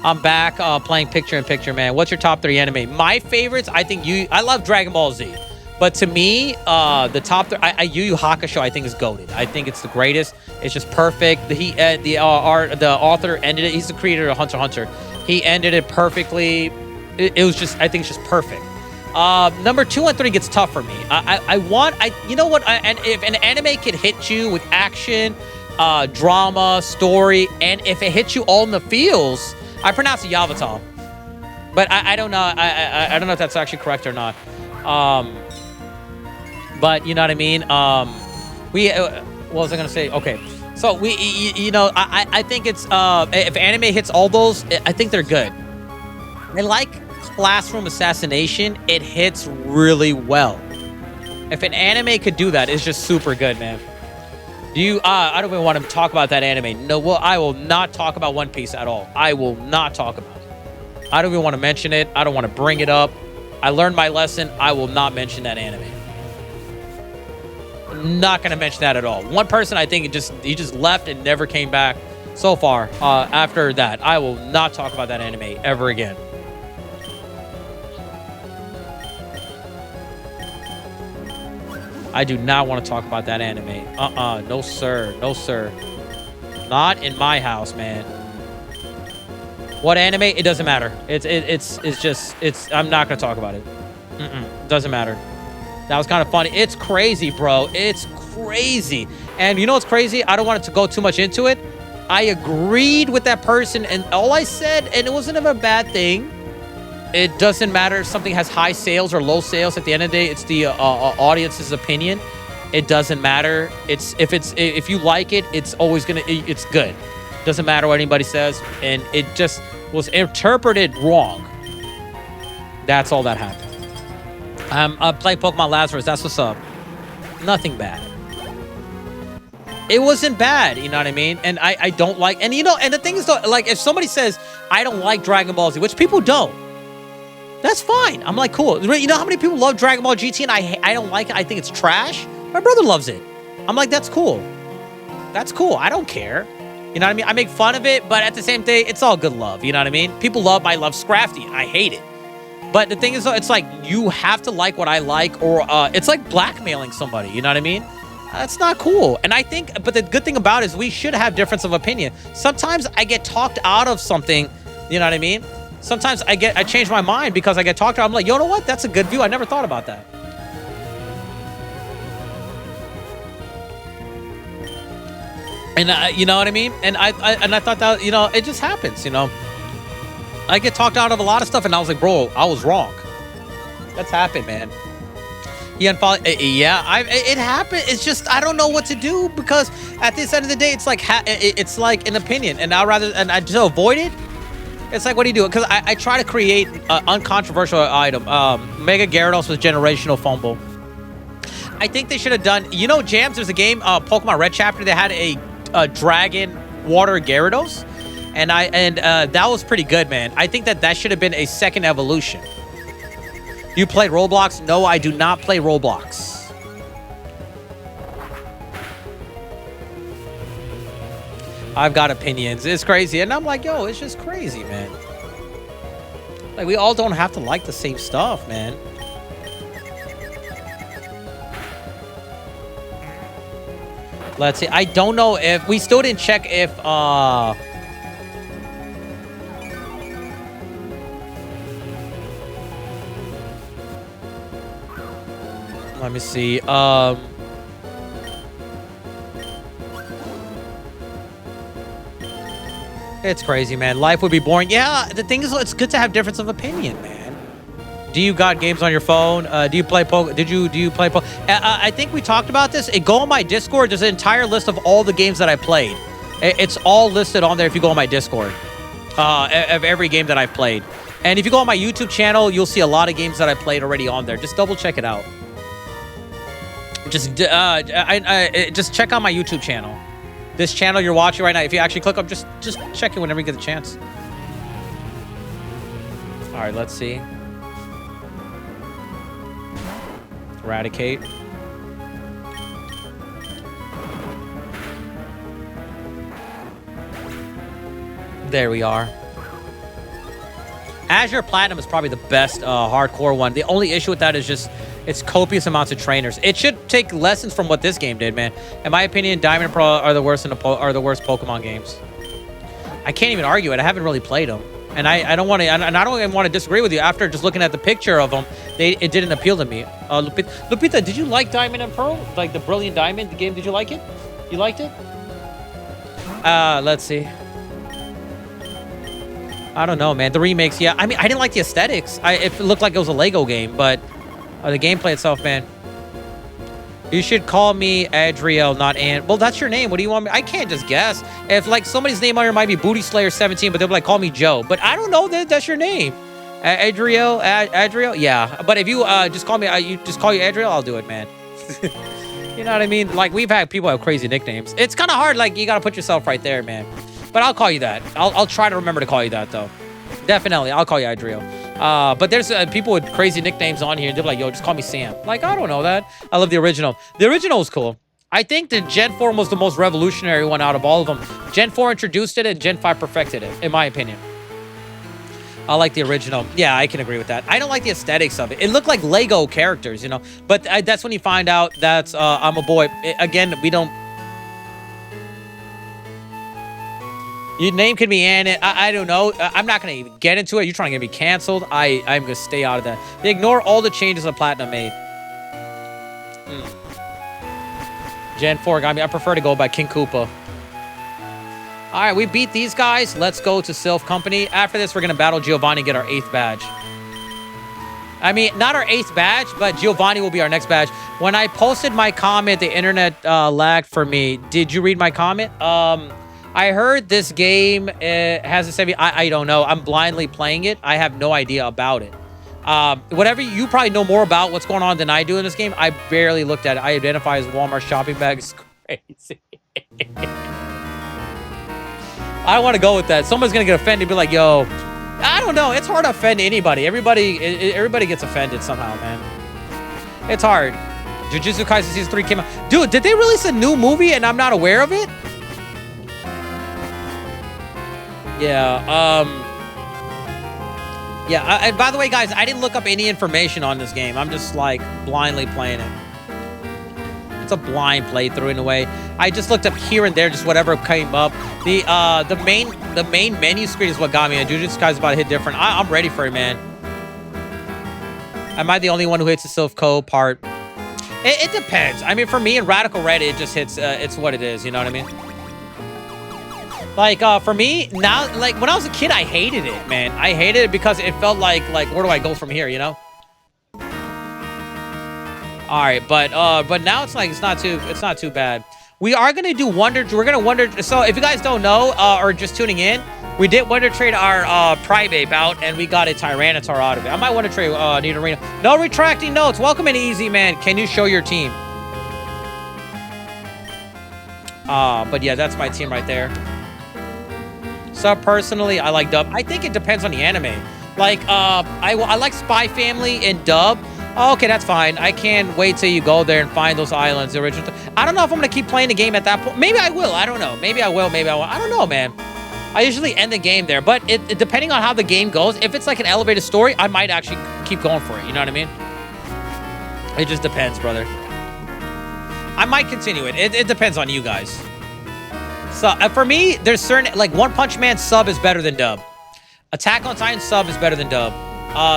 I'm back playing picture-in-picture, man. What's your top 3 anime? My favorites, I love Dragon Ball Z. But to me, the top 3, Yu Yu Hakusho, I think is goated. I think it's the greatest. It's just perfect. The author ended it. He's the creator of Hunter x Hunter. He ended it perfectly. It was just, I think it's just perfect. Number 2 and 3 gets tough for me. You know what? And if an anime could hit you with action, drama, story, and if it hits you all in the feels, I pronounce it Yavatal. But I don't know. I don't know if that's actually correct or not. But you know what I mean? What was I gonna say? Okay, so I think it's if anime hits all those, I think they're good. I like Classroom Assassination. It hits really well. If an anime could do that, it's just super good, man. I don't even want to talk about that anime. No, well, I will not talk about One Piece at all. I will not talk about it. I don't even want to mention it. I don't want to bring it up. I learned my lesson. I will not mention that anime. Not going to mention that at all. One person, I think, he just left and never came back so far. After that, I will not talk about that anime ever again. I do not want to talk about that anime. No sir. No sir. Not in my house, man. What anime? It doesn't matter. It's just I'm not going to talk about it. Doesn't matter. That was kind of funny. It's crazy, bro. It's crazy. And you know what's crazy? I don't want it to go too much into it. I agreed with that person, and all I said, and it wasn't a bad thing. It doesn't matter if something has high sales or low sales. At the end of the day, it's the audience's opinion. It doesn't matter. If you like it, it's always it's good. Doesn't matter what anybody says, and it just was interpreted wrong. That's all that happened. I'm playing Pokemon Lazarus. That's what's up. Nothing bad. It wasn't bad, you know what I mean? And I don't like, and you know, and the thing is, though, like, if somebody says I don't like Dragon Ball Z, which people don't, that's fine. I'm like, cool. You know how many people love Dragon Ball GT and I don't like it? I think it's trash. My brother loves it. I'm like, that's cool. That's cool. I don't care. You know what I mean? I make fun of it, but at the same day, it's all good love. You know what I mean? People love I love Scrafty. I hate it. But the thing is, though, it's like you have to like what I like, or it's like blackmailing somebody. You know what I mean? That's not cool. And I think, but the good thing about it is we should have difference of opinion. Sometimes I get talked out of something. You know what I mean? Sometimes I change my mind because I get talked to. I'm like, you know what? That's a good view. I never thought about that. And you know what I mean? And I thought that, you know, it just happens, you know. I get talked out of a lot of stuff, and I was like, bro, I was wrong. That's happened, man. He unfollowed. Yeah, it happened. It's just I don't know what to do, because at this end of the day, it's like an opinion, and I just avoid it. It's like, what do you do? Because I try to create an uncontroversial item. Mega Gyarados with generational fumble. I think they should have done. You know, Jams. There's a game, Pokemon Red Chapter. They had a dragon water Gyarados, and that was pretty good, man. I think that should have been a second evolution. You play Roblox? No, I do not play Roblox. I've got opinions. It's crazy. And I'm like, yo, it's just crazy, man. Like, we all don't have to like the same stuff, man. Let's see. I don't know if... We still didn't check if... Let me see. It's crazy, man. Life would be boring. Yeah, the thing is, it's good to have difference of opinion, man. Do you got games on your phone? Do you play Poke? Do you play Poke? I think we talked about this. Go on my Discord. There's an entire list of all the games that I played. It's all listed on there if you go on my Discord. Of every game that I've played. And if you go on my YouTube channel, you'll see a lot of games that I played already on there. Just double check it out. Just check out my YouTube channel. This channel you're watching right now, if you actually click up, just check it whenever you get the chance. All right, let's see. Eradicate. There we are. Azure Platinum is probably the best hardcore one. The only issue with that is just it's copious amounts of trainers. It should take lessons from what this game did, man. In my opinion, Diamond and Pearl are the worst worst Pokemon games. I can't even argue it. I haven't really played them, and I don't want to. And I don't even want to disagree with you. After just looking at the picture of them, it didn't appeal to me. Lupita, did you like Diamond and Pearl? Like the Brilliant Diamond game? Did you like it? You liked it? Let's see. I don't know, man. The remakes, yeah. I mean, I didn't like the aesthetics. It looked like it was a Lego game, but the gameplay itself, man. You should call me Adriel, not Ann. Well, that's your name. What do you want me? I can't just guess. If, like, somebody's name on here might be Booty Slayer 17, but they'll be like, call me Joe. But I don't know that that's your name. Adriel? Adriel? Yeah. But if you just call me, just call you Adriel, I'll do it, man. You know what I mean? Like, we've had people have crazy nicknames. It's kind of hard. Like, you got to put yourself right there, man. But I'll call you that. I'll try to remember to call you that, though. Definitely. I'll call you Adriel. But there's people with crazy nicknames on here. And they're like, yo, just call me Sam. Like, I don't know that. I love the original. The original was cool. I think the Gen 4 was the most revolutionary one out of all of them. Gen 4 introduced it and Gen 5 perfected it, in my opinion. I like the original. Yeah, I can agree with that. I don't like the aesthetics of it. It looked like Lego characters, you know. But that's when you find out that I'm a boy. Again, we don't... Your name could be Ann. I don't know. I'm not going to even get into it. You're trying to get me canceled. I'm going to stay out of that. They ignore all the changes that Platinum made. Gen 4 got me. I prefer to go by King Koopa. All right, we beat these guys. Let's go to Sylph Company. After this, we're going to battle Giovanni, get our 8th badge. I mean, not our 8th badge, but Giovanni will be our next badge. When I posted my comment, the internet lagged for me. Did you read my comment? I heard this game has a 70. I don't know. I'm blindly playing it. I have no idea about it. Whatever you probably know more about what's going on than I do in this game. I barely looked at it. I identify as Walmart shopping bag. It's crazy. I want to go with that. Someone's gonna get offended and be like, yo, I don't know. It's hard to offend anybody. Everybody gets offended somehow, man. It's hard. Jujutsu Kaisen Season 3 came out. Dude, did they release a new movie and I'm not aware of it? Yeah, yeah, by the way, guys, I didn't look up any information on this game. I'm just, like, blindly playing it. It's a blind playthrough in a way. I just looked up here and there, just whatever came up. The main menu screen is what got me. And Jujutsu Kaisen is about to hit different. I'm ready for it, man. Am I the only one who hits the Sylph Co part? It depends. I mean, for me, in Radical Red, it just hits, it's what it is, you know what I mean? Like, for me, now, like, when I was a kid, I hated it, man. I hated it because it felt like, where do I go from here, you know? All right, but now it's like, it's not too bad. We are going to do we're going to Wonder, so if you guys don't know, or just tuning in, we did Wonder Trade our, Primeape out, and we got a Tyranitar out of it. I might Wonder Trade, Nidorino. No retracting notes. Welcome in, Easy, man. Can you show your team? But yeah, that's my team right there. So personally, I like dub. I think it depends on the anime. Like, I like Spy Family and dub. Oh, okay, that's fine. I can't wait till you go there and find those islands. The original. I don't know if I'm gonna keep playing the game at that point. Maybe I will. I don't know. Maybe I will. Maybe I won't. I don't know, man. I usually end the game there, but it depending on how the game goes. If it's like an elevated story, I might actually keep going for it. You know what I mean? It just depends, brother. I might continue it. It depends on you guys. So, for me, there's certain, like, One Punch Man sub is better than dub. Attack on Titan sub is better than dub.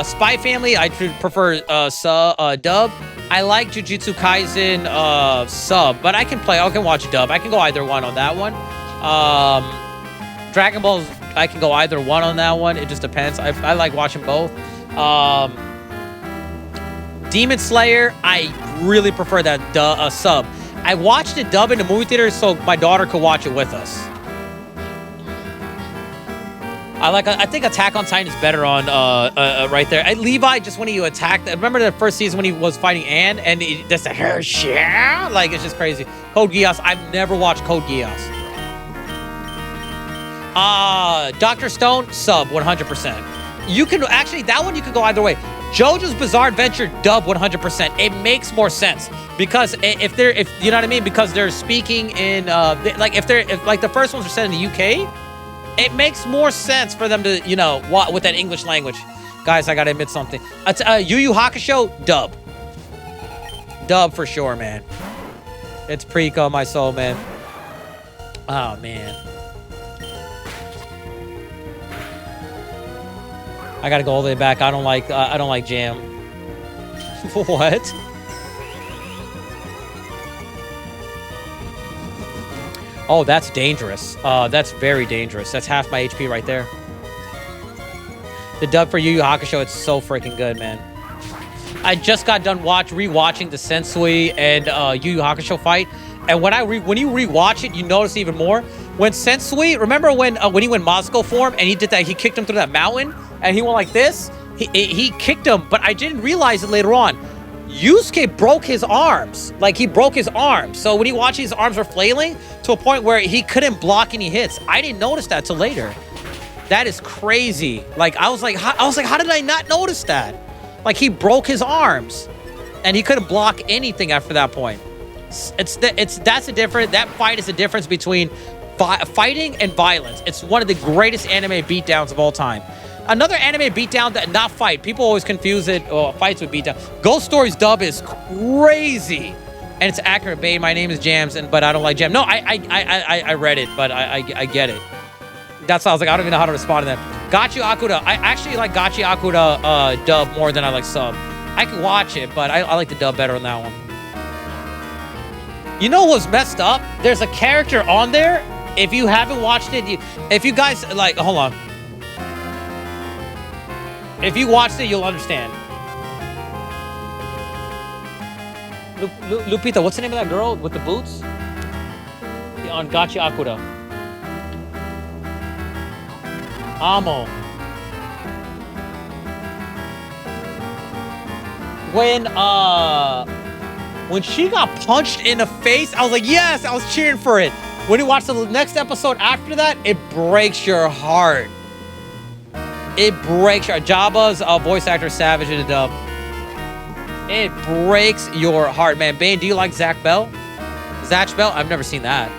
Spy Family, I prefer dub. I like Jujutsu Kaisen sub, but I can watch dub. I can go either one on that one. Dragon Ball, I can go either one on that one. It just depends. I like watching both. Demon Slayer, I really prefer that sub. I watched it dub in the movie theater so my daughter could watch it with us. I think Attack on Titan is better on right there. Levi, just when you attacked, remember the first season when he was fighting Ann and just a hair share? Like, it's just crazy. Code Geass, I've never watched Code Geass. Dr. Stone, sub 100%. You can actually, that one you could go either way. JoJo's Bizarre Adventure dub 100%. It makes more sense because if you know what I mean, because they're speaking in like if the first ones are set in the UK, it makes more sense for them to, you know, with that English language. Guys, I gotta admit something. Yu Yu Hakusho dub. Dub for sure, man. It's Preco, my soul, man. Oh man. I gotta go all the way back. I don't like jam. What? Oh, that's dangerous. That's very dangerous. That's half my HP right there. The dub for Yu Yu Hakusho, it's so freaking good, man. I just got done rewatching the Sensui and Yu Yu Hakusho fight, and when you rewatch it, you notice even more. When Sensui, remember when he went Moscow form and he did that, he kicked him through that mountain and he went like this. He kicked him, but I didn't realize it later on. Yusuke broke his arms. Like, he broke his arms. So when he watched, his arms were flailing to a point where he couldn't block any hits. I didn't notice that till later. That is crazy. Like, I was like, how did I not notice that? Like, he broke his arms and he couldn't block anything after that point. That's the difference. That fight is the difference between fighting and violence. It's one of the greatest anime beatdowns of all time. Another anime beatdown that not fight. People always confuse it. Fights with beatdown. Ghost Story's dub is crazy, and it's accurate. Babe, my name is Jams, but I don't like Jam. No, I read it, but I get it. That's why I was like, I don't even know how to respond to that. Gachi Akuda. I actually like Gachi Akuda dub more than I like sub. I can watch it, but I like the dub better on that one. You know what's messed up? There's a character on there. If you haven't watched it, if you guys like, hold on. If you watched it, you'll understand. Lupita, what's the name of that girl with the boots? On Gachi Akura. Amo. When she got punched in the face, I was like, yes, I was cheering for it. When you watch the next episode after that, it breaks your heart. It breaks your Jabba's voice actor Savage in the dub. It breaks your heart, man. Bane, do you like Zach Bell? Zach Bell? I've never seen that.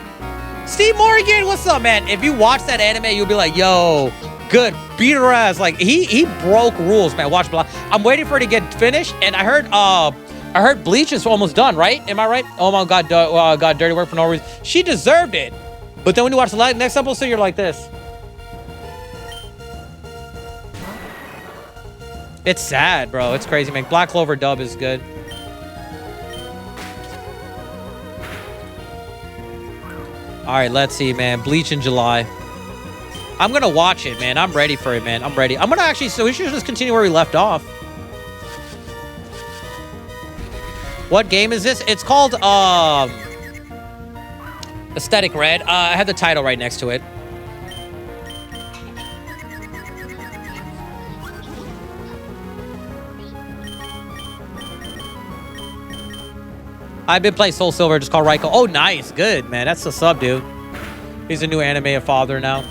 Steve Morgan, what's up, man? If you watch that anime, you'll be like, yo, good, beat her ass. Like he broke rules, man. Watch Blah. I'm waiting for it to get finished, and I heard Bleach is almost done, right? Am I right? Oh my God, got dirty work for no reason. She deserved it, but then when you watch the next episode, you're like this. It's sad, bro. It's crazy, man. Black Clover dub is good. All right, let's see, man. Bleach in July. I'm going to watch it, man. I'm ready for it, man. I'm ready. I'm going to actually... So we should just continue where we left off. What game is this? It's called Aesthetic Red. I have the title right next to it. I've been playing Soul Silver, just called Raiko. Oh, nice. Good, man. That's the sub, dude. He's a new anime father now.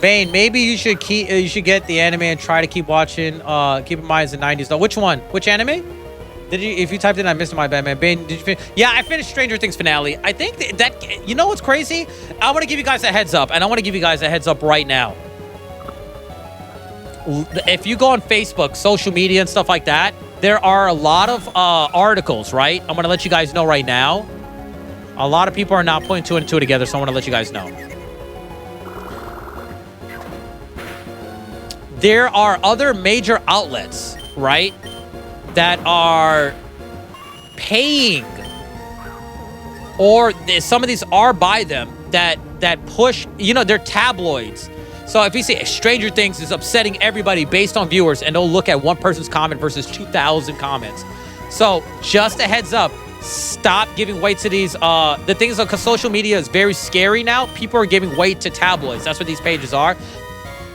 Bane, maybe you should get the anime and try to keep watching. Keep in mind it's the 90s though. Which one? Which anime? Did you? If you typed in, I missed my bad, man. Bane, did you finish? Yeah, I finished Stranger Things finale. I think that you know what's crazy? I want to give you guys a heads up, and I want to give you guys a heads up right now. If you go on Facebook, social media, and stuff like that, there are a lot of articles, right? I'm going to let you guys know right now. A lot of people are not putting two and two together, so I want to let you guys know. There are other major outlets, right, that are paying, or some of these are by them, that push, you know, they're tabloids. So if you say Stranger Things is upsetting everybody based on viewers, and they'll look at one person's comment versus 2,000 comments. So just a heads up, stop giving weight to these. The thing is, because social media is very scary now, people are giving weight to tabloids. That's what these pages are.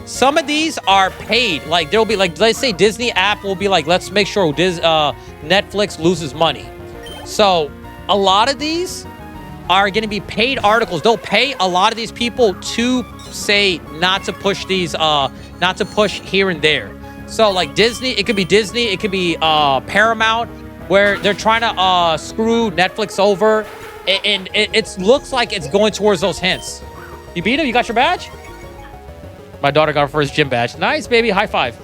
Some of these are paid. Like there'll be like, let's say Disney app will be like, let's make sure Netflix loses money. So a lot of these are going to be paid articles. They'll pay a lot of these people to say not to push these, not to push here and there. So like Disney, it could be Disney, it could be Paramount, where they're trying to screw Netflix over, and it looks like it's going towards those hints. You beat him? You got your badge? My daughter got her first gym badge. Nice, baby. High five.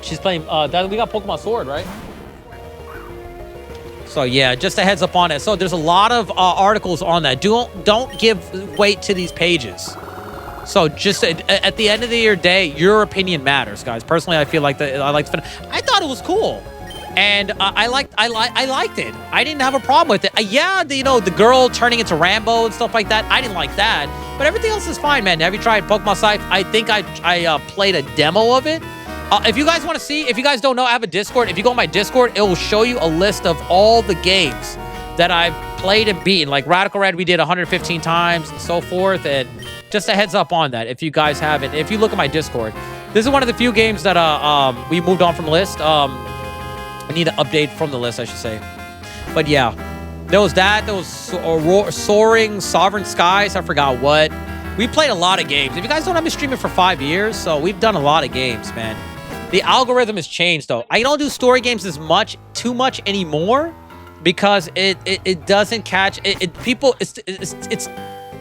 She's playing, we got Pokemon Sword, right? So yeah, just a heads up on it. So there's a lot of articles on that. Don't give weight to these pages. So just at the end of the day, your opinion matters, guys. Personally, I feel like I thought it was cool, and I liked it. I didn't have a problem with it. Yeah, the girl turning into Rambo and stuff like that. I didn't like that, but everything else is fine, man. Have you tried Pokemon Scythe? I think I played a demo of it. If you guys want to see, if you guys don't know, I have a Discord. If you go on my Discord, it will show you a list of all the games that I've played and beaten. Like Radical Red, we did 115 times and so forth. And just a heads up on that, if you guys haven't. If you look at my Discord, this is one of the few games that we moved on from the list. I need an update from the list, I should say. But yeah, there was that. There was Soaring, Sovereign Skies. I forgot what. We played a lot of games. If you guys don't know, I've been streaming for 5 years, so we've done a lot of games, man. The algorithm has changed, though. I don't do story games too much anymore, because it doesn't catch people. It's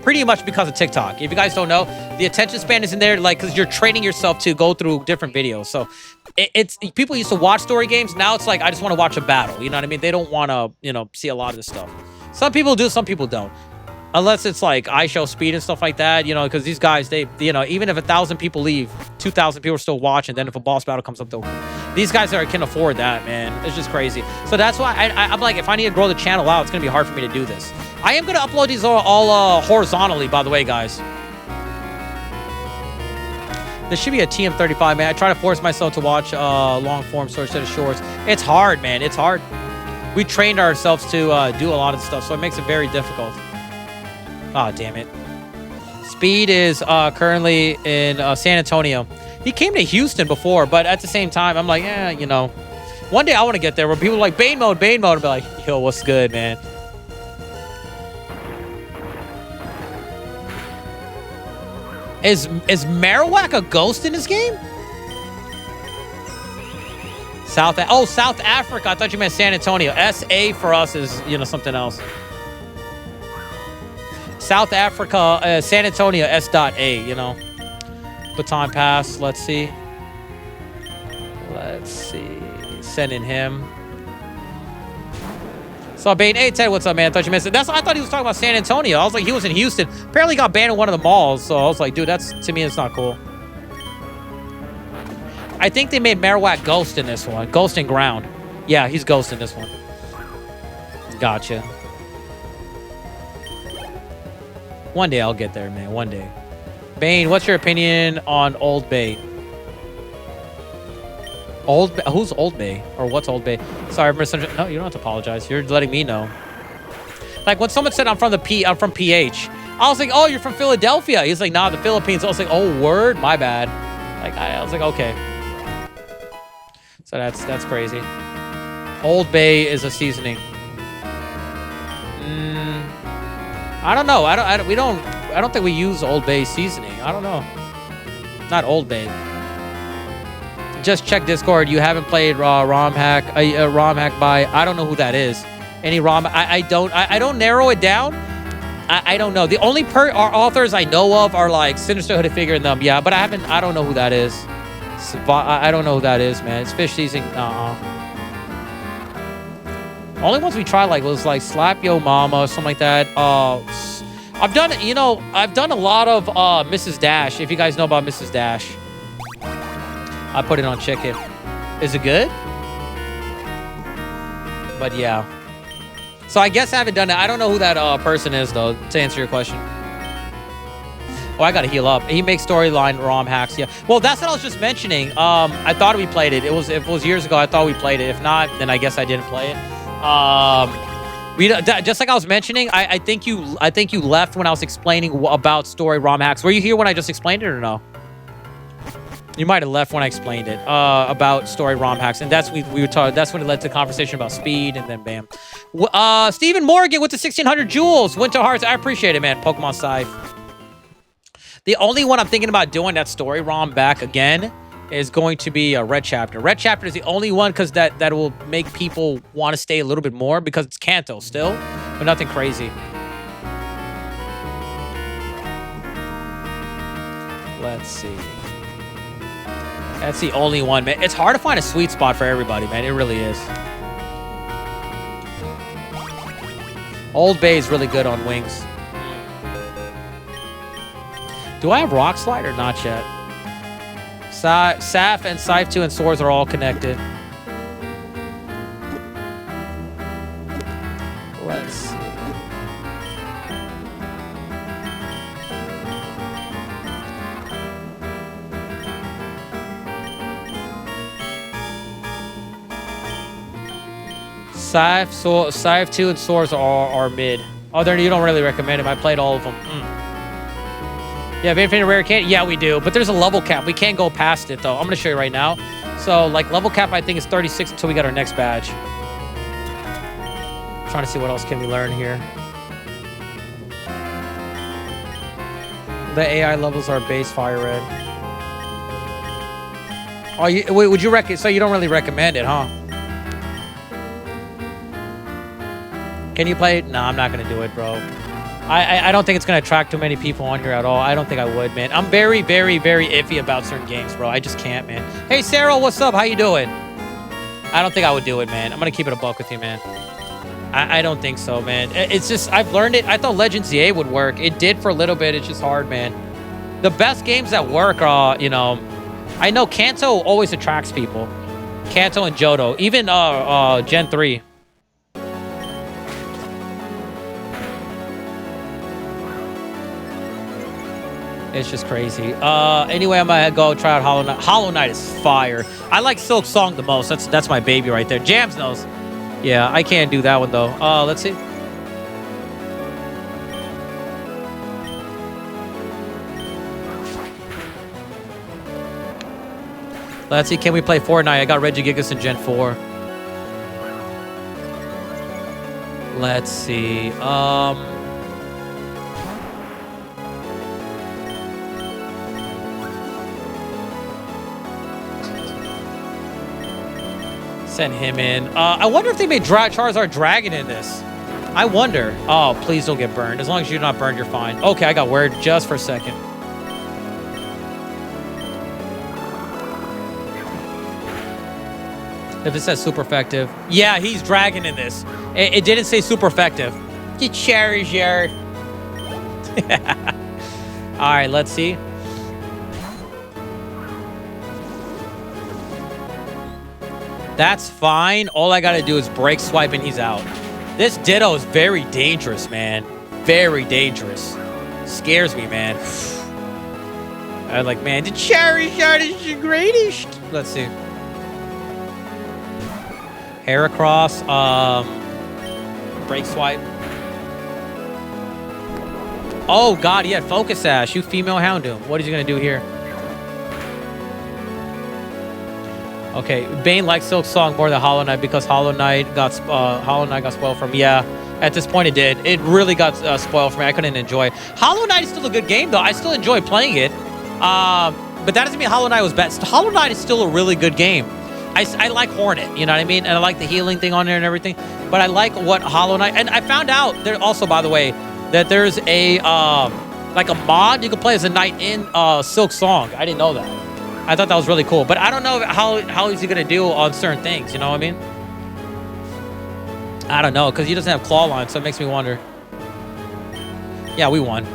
pretty much because of TikTok. If you guys don't know, the attention span is in there, like, because you're training yourself to go through different videos. So it's people used to watch story games. Now it's like, I just want to watch a battle. You know what I mean? They don't want to, see a lot of this stuff. Some people do, some people don't. Unless it's like I show speed and stuff like that, you know, because these guys, they, you know, even if 1,000 people leave, 2,000 people are still watching. Then if a boss battle comes up, these guys can afford that, man. It's just crazy. So that's why I'm like, if I need to grow the channel out, it's gonna be hard for me to do this. I am gonna upload these all horizontally, by the way, guys. There should be a TM35, man. I try to force myself to watch long form stories instead of shorts. It's hard, man. It's hard. We trained ourselves to do a lot of stuff, so it makes it very difficult. Oh, damn it. Speed is currently in San Antonio. He came to Houston before, but at the same time, I'm like, yeah, you know. One day I want to get there where people are like, Bane mode, and be like, yo, what's good, man? Is Marowak a ghost in this game? South Africa. I thought you meant San Antonio. SA for us is, you know, something else. South Africa, San Antonio, S.A, you know. Baton pass, let's see. Sending him. So Bane, hey Ted, what's up, man? I thought you missed it. I thought he was talking about San Antonio. I was like, he was in Houston. Apparently he got banned in one of the malls. So I was like, dude, to me, it's not cool. I think they made Marowak Ghost in this one. Ghost and Ground. Yeah, he's Ghost in this one. Gotcha. One day I'll get there, man. One day. Bane, what's your opinion on Old Bay? Who's Old Bay? Or what's Old Bay? Sorry, Mr. No, you don't have to apologize. You're letting me know. Like when someone said I'm from PH, I was like, oh, you're from Philadelphia. He's like, nah, the Philippines. I was like, oh, word, my bad. Like I was like, okay. So that's crazy. Old Bay is a seasoning. I don't know. I don't think we use Old Bay seasoning. I don't know. Not Old Bay. Just check Discord. You haven't played ROM hack. ROM hack by. I don't know who that is. Any ROM. I don't narrow it down. I don't know. The only authors I know of are like Sinister Hooded Figure and them. Yeah, but I don't know who that is. I don't know who that is, man. It's fish seasoning. Only ones we tried like was like Slap Yo Mama or something like that. I've done a lot of Mrs. Dash. If you guys know about Mrs. Dash, I put it on chicken. Is it good? But yeah. So I guess I haven't done it. I don't know who that person is though. To answer your question. Oh, I gotta heal up. He makes storyline ROM hacks. Yeah. Well, that's what I was just mentioning. I thought we played it. If it was years ago, I thought we played it. If not, then I guess I didn't play it. Just like I was mentioning, I think you left when I was explaining about story ROM hacks. Were you here when I just explained it or no? You might have left when I explained it about story ROM hacks, and that's we were talking. That's when it led to conversation about speed, and then bam. Stephen Morgan with the 1,600 jewels. Winter Hearts, I appreciate it, man. Pokemon Scythe. The only one I'm thinking about doing that story ROM back again is going to be a Red Chapter. Red Chapter is the only one because that will make people want to stay a little bit more because it's Kanto still, but nothing crazy. Let's see. That's the only one, man. It's hard to find a sweet spot for everybody, man. It really is. Old Bay is really good on wings. Do I have Rock Slide or not yet? Saf and Scythe 2 and Swords are all connected. Let's see. Scythe 2 and Swords are mid. Oh, you don't really recommend him. I played all of them. Yeah, Infinite Rare can't. Yeah, we do. But there's a level cap. We can't go past it, though. I'm going to show you right now. So, like, level cap, I think, is 36 until we get our next badge. Trying to see what else can we learn here. The AI levels are base Fire Red. Oh, would you so you don't really recommend it, huh? Can you play it? No, I'm not going to do it, bro. I don't think it's going to attract too many people on here at all. I don't think I would, man. I'm very, very, very iffy about certain games, bro. I just can't, man. Hey, Sarah, what's up? How you doing? I don't think I would do it, man. I'm going to keep it a buck with you, man. I don't think so, man. It's just, I've learned it. I thought Legend ZA would work. It did for a little bit. It's just hard, man. The best games that work are, you know, I know Kanto always attracts people. Kanto and Johto. Even Gen 3. It's just crazy. Anyway, I'm gonna go try out Hollow Knight. Hollow Knight is fire. I like Silk Song the most. That's my baby right there. Jams knows. Yeah, I can't do that one though. Let's see. Let's see. Can we play Fortnite? I got Regigigas in Gen 4. Let's see. Send him in. I wonder if they made Charizard Dragon in this. I wonder. Oh, please don't get burned. As long as you're not burned, you're fine. Okay, I got worried just for a second. If it says super effective. Yeah, he's Dragon in this. It didn't say super effective. Get Charizard. All right, let's see. That's fine. All I gotta do is break swipe and he's out. This Ditto is very dangerous, man. Very dangerous. Scares me, man. I'm like, man, the Charizard is the greatest. Let's see. Heracross, break swipe. Oh god, he had Focus Sash. You female Houndoom. What is he gonna do here? Okay, Bane likes Silk Song more than Hollow Knight because Hollow Knight got spoiled from. Yeah, at this point it did. It really got spoiled for me. I couldn't enjoy it. Hollow Knight is still a good game though. I still enjoy playing it. But that doesn't mean Hollow Knight was best. Hollow Knight is still a really good game. I like Hornet, you know what I mean? And I like the healing thing on there and everything. But I like what Hollow Knight... And I found out there also, by the way, that there's a like a mod you can play as a knight in Silk Song. I didn't know that. I thought that was really cool. But I don't know how is he going to do on certain things, you know what I mean? I don't know, because he doesn't have claw line, so it makes me wonder. Yeah, we won.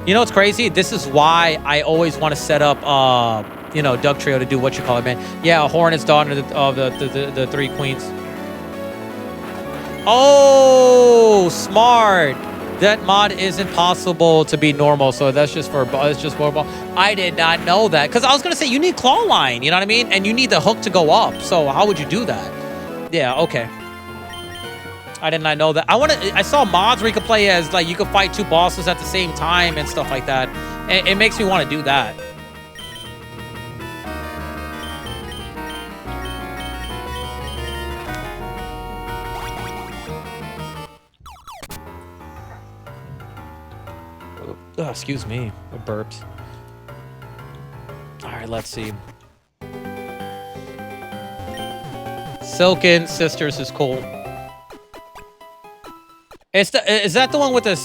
You know what's crazy? This is why I always want to set up, you know, Doug Trio to do what you call it, man. Yeah, Hornet's daughter of the three queens. Oh, smart. That mod isn't possible to be normal, so that's just for it's just for ball. I did not know that because I was gonna say you need claw line, you know what I mean, and you need the hook to go up. So how would you do that? Yeah, okay. I did not know that. I saw mods where you could play as like you could fight two bosses at the same time and stuff like that. It makes me want to do that. Oh, excuse me. I burped. All right, let's see. Silken Sisters is cool. Is that the one with the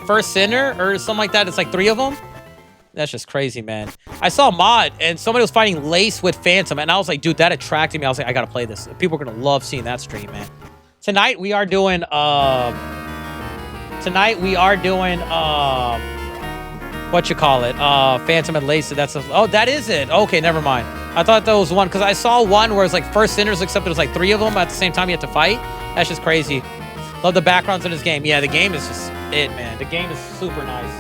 first sinner or something like that? It's like 3 of them? That's just crazy, man. I saw a mod and somebody was fighting Lace with Phantom and I was like, dude, that attracted me. I was like, I gotta play this. People are gonna love seeing that stream, man. Tonight we are doing what you call it? Phantom and Lace. Oh, that is it. Okay, never mind. I thought that was one because I saw one where it's like first sinners, except it was like 3 of them at the same time you had to fight. That's just crazy. Love the backgrounds in this game. Yeah, the game is just it, man. The game is super nice.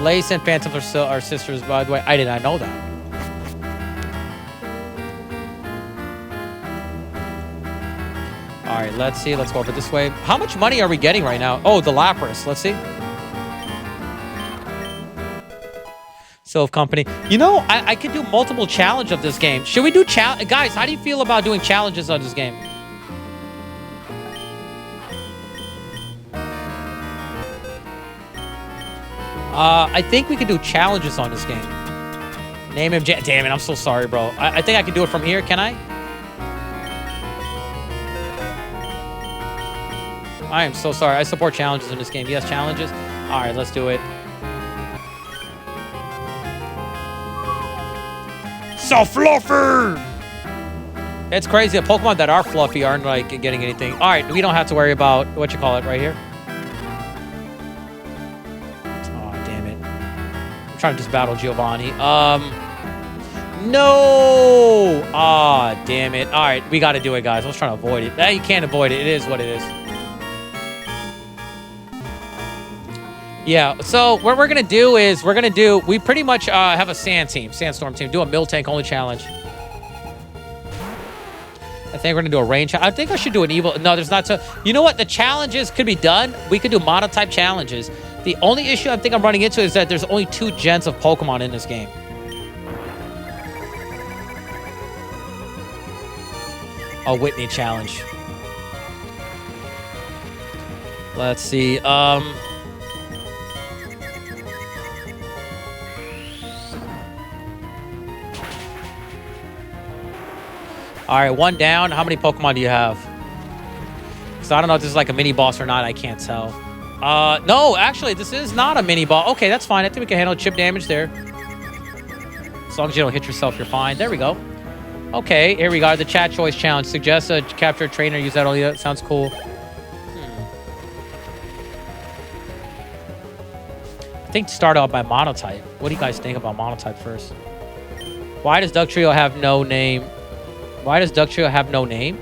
Lace and Phantom are sisters, by the way. I did not know that. All right, let's see. Let's go over this way. How much money are we getting right now? Oh, the Lapras. Let's see. Sylph Company. You know, I could do multiple challenge of this game. Should we do guys, how do you feel about doing challenges on this game? I think we could do challenges on this game. Name him. Damn it, I'm so sorry, bro. I think I can do it from here. Can I? I am so sorry. I support challenges in this game. Yes, challenges. All right, let's do it. so fluffy. It's crazy. The Pokemon that are fluffy aren't like getting anything. All right, we don't have to worry about what you call it right here. Oh, damn it. I'm trying to just battle Giovanni. No. Ah, damn it. All right, we got to do it, guys. I was trying to avoid it. You can't avoid it. It is what it is. Yeah, so what we're going to do is we pretty much have a sandstorm team, do a Miltank only challenge. I think we're going to do a rain challenge. I think I should do an evil. No, there's not. You know what? The challenges could be done. We could do monotype challenges. The only issue I think I'm running into is that there's only 2 gens of Pokemon in this game. A Whitney challenge. Let's see. All right, 1 down. How many Pokemon do you have? Because I don't know if this is like a mini boss or not. I can't tell. No, actually, this is not a mini boss. Okay, that's fine. I think we can handle chip damage there. As long as you don't hit yourself, you're fine. There we go. Okay, here we go. The chat choice challenge suggests a capture a trainer. Use that only. That sounds cool. I think start out by monotype. What do you guys think about monotype first? Why does Dugtrio have no name? Why does Dugtrio have no name?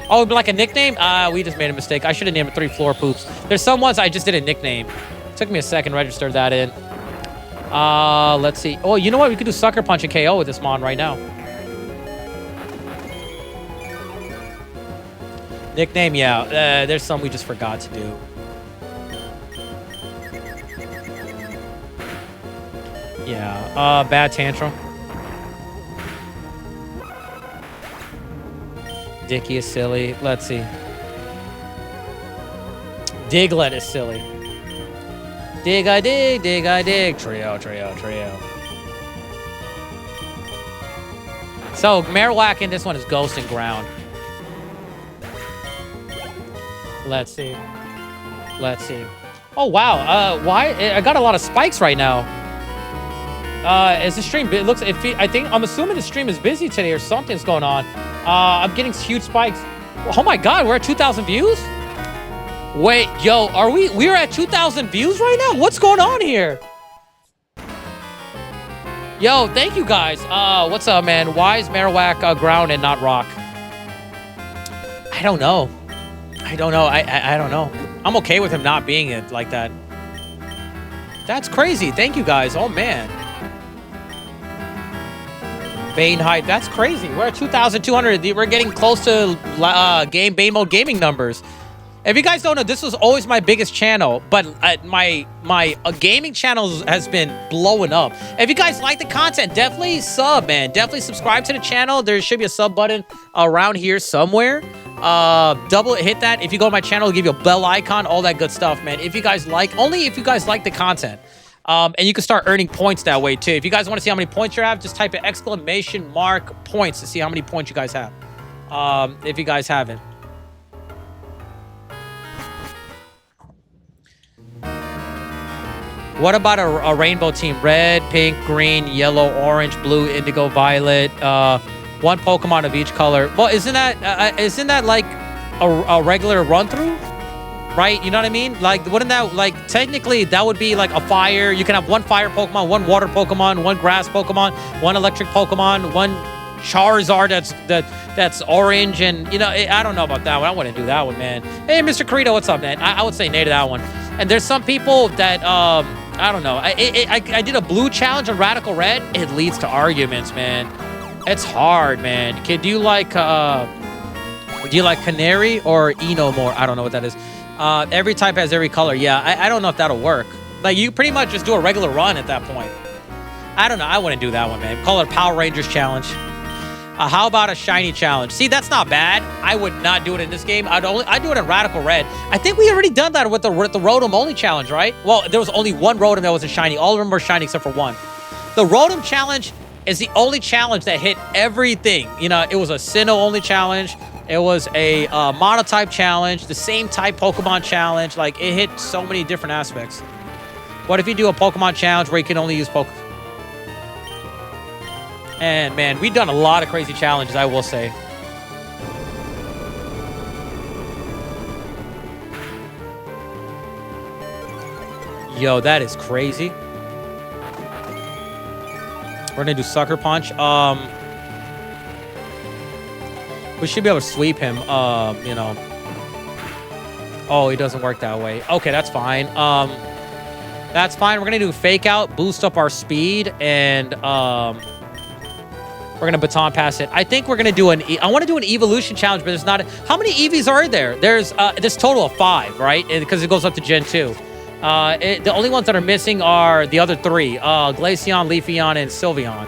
Oh, like a nickname? We just made a mistake. I should have named it 3 floor poops. There's some ones I just didn't nickname. Took me a second to register that in. Let's see. Oh, you know what? We could do Sucker Punch and KO with this mon right now. Nickname, yeah. There's some we just forgot to do. Yeah, Bad Tantrum. Dicky is silly. Let's see. Diglett is silly. Dig, I dig, dig, I dig. Trio. So, Marowak in this one is Ghost and Ground. Let's see. Oh, wow. Why? I got a lot of spikes right now. Is the stream? It looks. I'm assuming the stream is busy today or something's going on. I'm getting huge spikes. Oh my God, we're at 2,000 views. Wait, yo, are we're at 2,000 views right now? What's going on here? Yo, thank you guys. What's up, man? Why is Marowak ground and not rock? I don't know. I don't know. I'm okay with him not being it like that. That's crazy. Thank you guys. Oh man. Bane height. That's crazy. We're at 2,200. We're getting close to Bane mode gaming numbers. If you guys don't know, this was always my biggest channel, but my gaming channel has been blowing up. If you guys like the content, definitely sub, man. Definitely subscribe to the channel. There should be a sub button around here somewhere. Hit that. If you go to my channel, it'll give you a bell icon, all that good stuff, man. If you guys like, only if you guys like the content. And you can start earning points that way too. If you guys want to see how many points you have, just type in exclamation mark points to see how many points you guys have. If you guys haven't. What about a rainbow team? Red, pink, green, yellow, orange, blue, indigo, violet. 1 Pokemon of each color. Well, isn't that like a regular run through? Right? You know what I mean? Like, wouldn't that, like, technically that would be like a fire. You can have 1 fire Pokemon, 1 water Pokemon, 1 grass Pokemon, 1 electric Pokemon, 1 Charizard that's orange, and you know, I don't know about that one. I wouldn't do that one, man. Hey, Mr. Corito, what's up, man? I would say nay to that one. And there's some people that I don't know. I did a blue challenge on Radical Red. It leads to arguments, man. It's hard, man. Do you like Canary or Eno more? I don't know what that is. Every type has every color. Yeah, I don't know if that'll work. Like, you pretty much just do a regular run at that point. I don't know. I wouldn't do that one, man. Call it a Power Rangers challenge. How about a shiny challenge? See, that's not bad. I would not do it in this game. I'd do it in Radical Red. I think we already done that with the Rotom only challenge, right? Well, there was only 1 Rotom that wasn't shiny. All of them were shiny except for 1. The Rotom challenge is the only challenge that hit everything. You know, it was a Sinnoh only challenge. It was a monotype challenge, the same type Pokemon challenge. Like, it hit so many different aspects. What if you do a Pokemon challenge where you can only use Pokemon? And man, we've done a lot of crazy challenges, I will say. Yo, that is crazy. We're gonna do Sucker Punch. We should be able to sweep him. You know. Oh, he doesn't work that way. Okay, that's fine. That's fine. We're gonna do Fake Out, boost up our speed, and we're gonna Baton Pass it. I think we're gonna do I want to do an evolution challenge, but there's not. How many Eevees are there? There's this total of 5, right? Because it goes up to Gen 2. The only ones that are missing are the other 3. Glaceon, Leafeon, and Sylveon.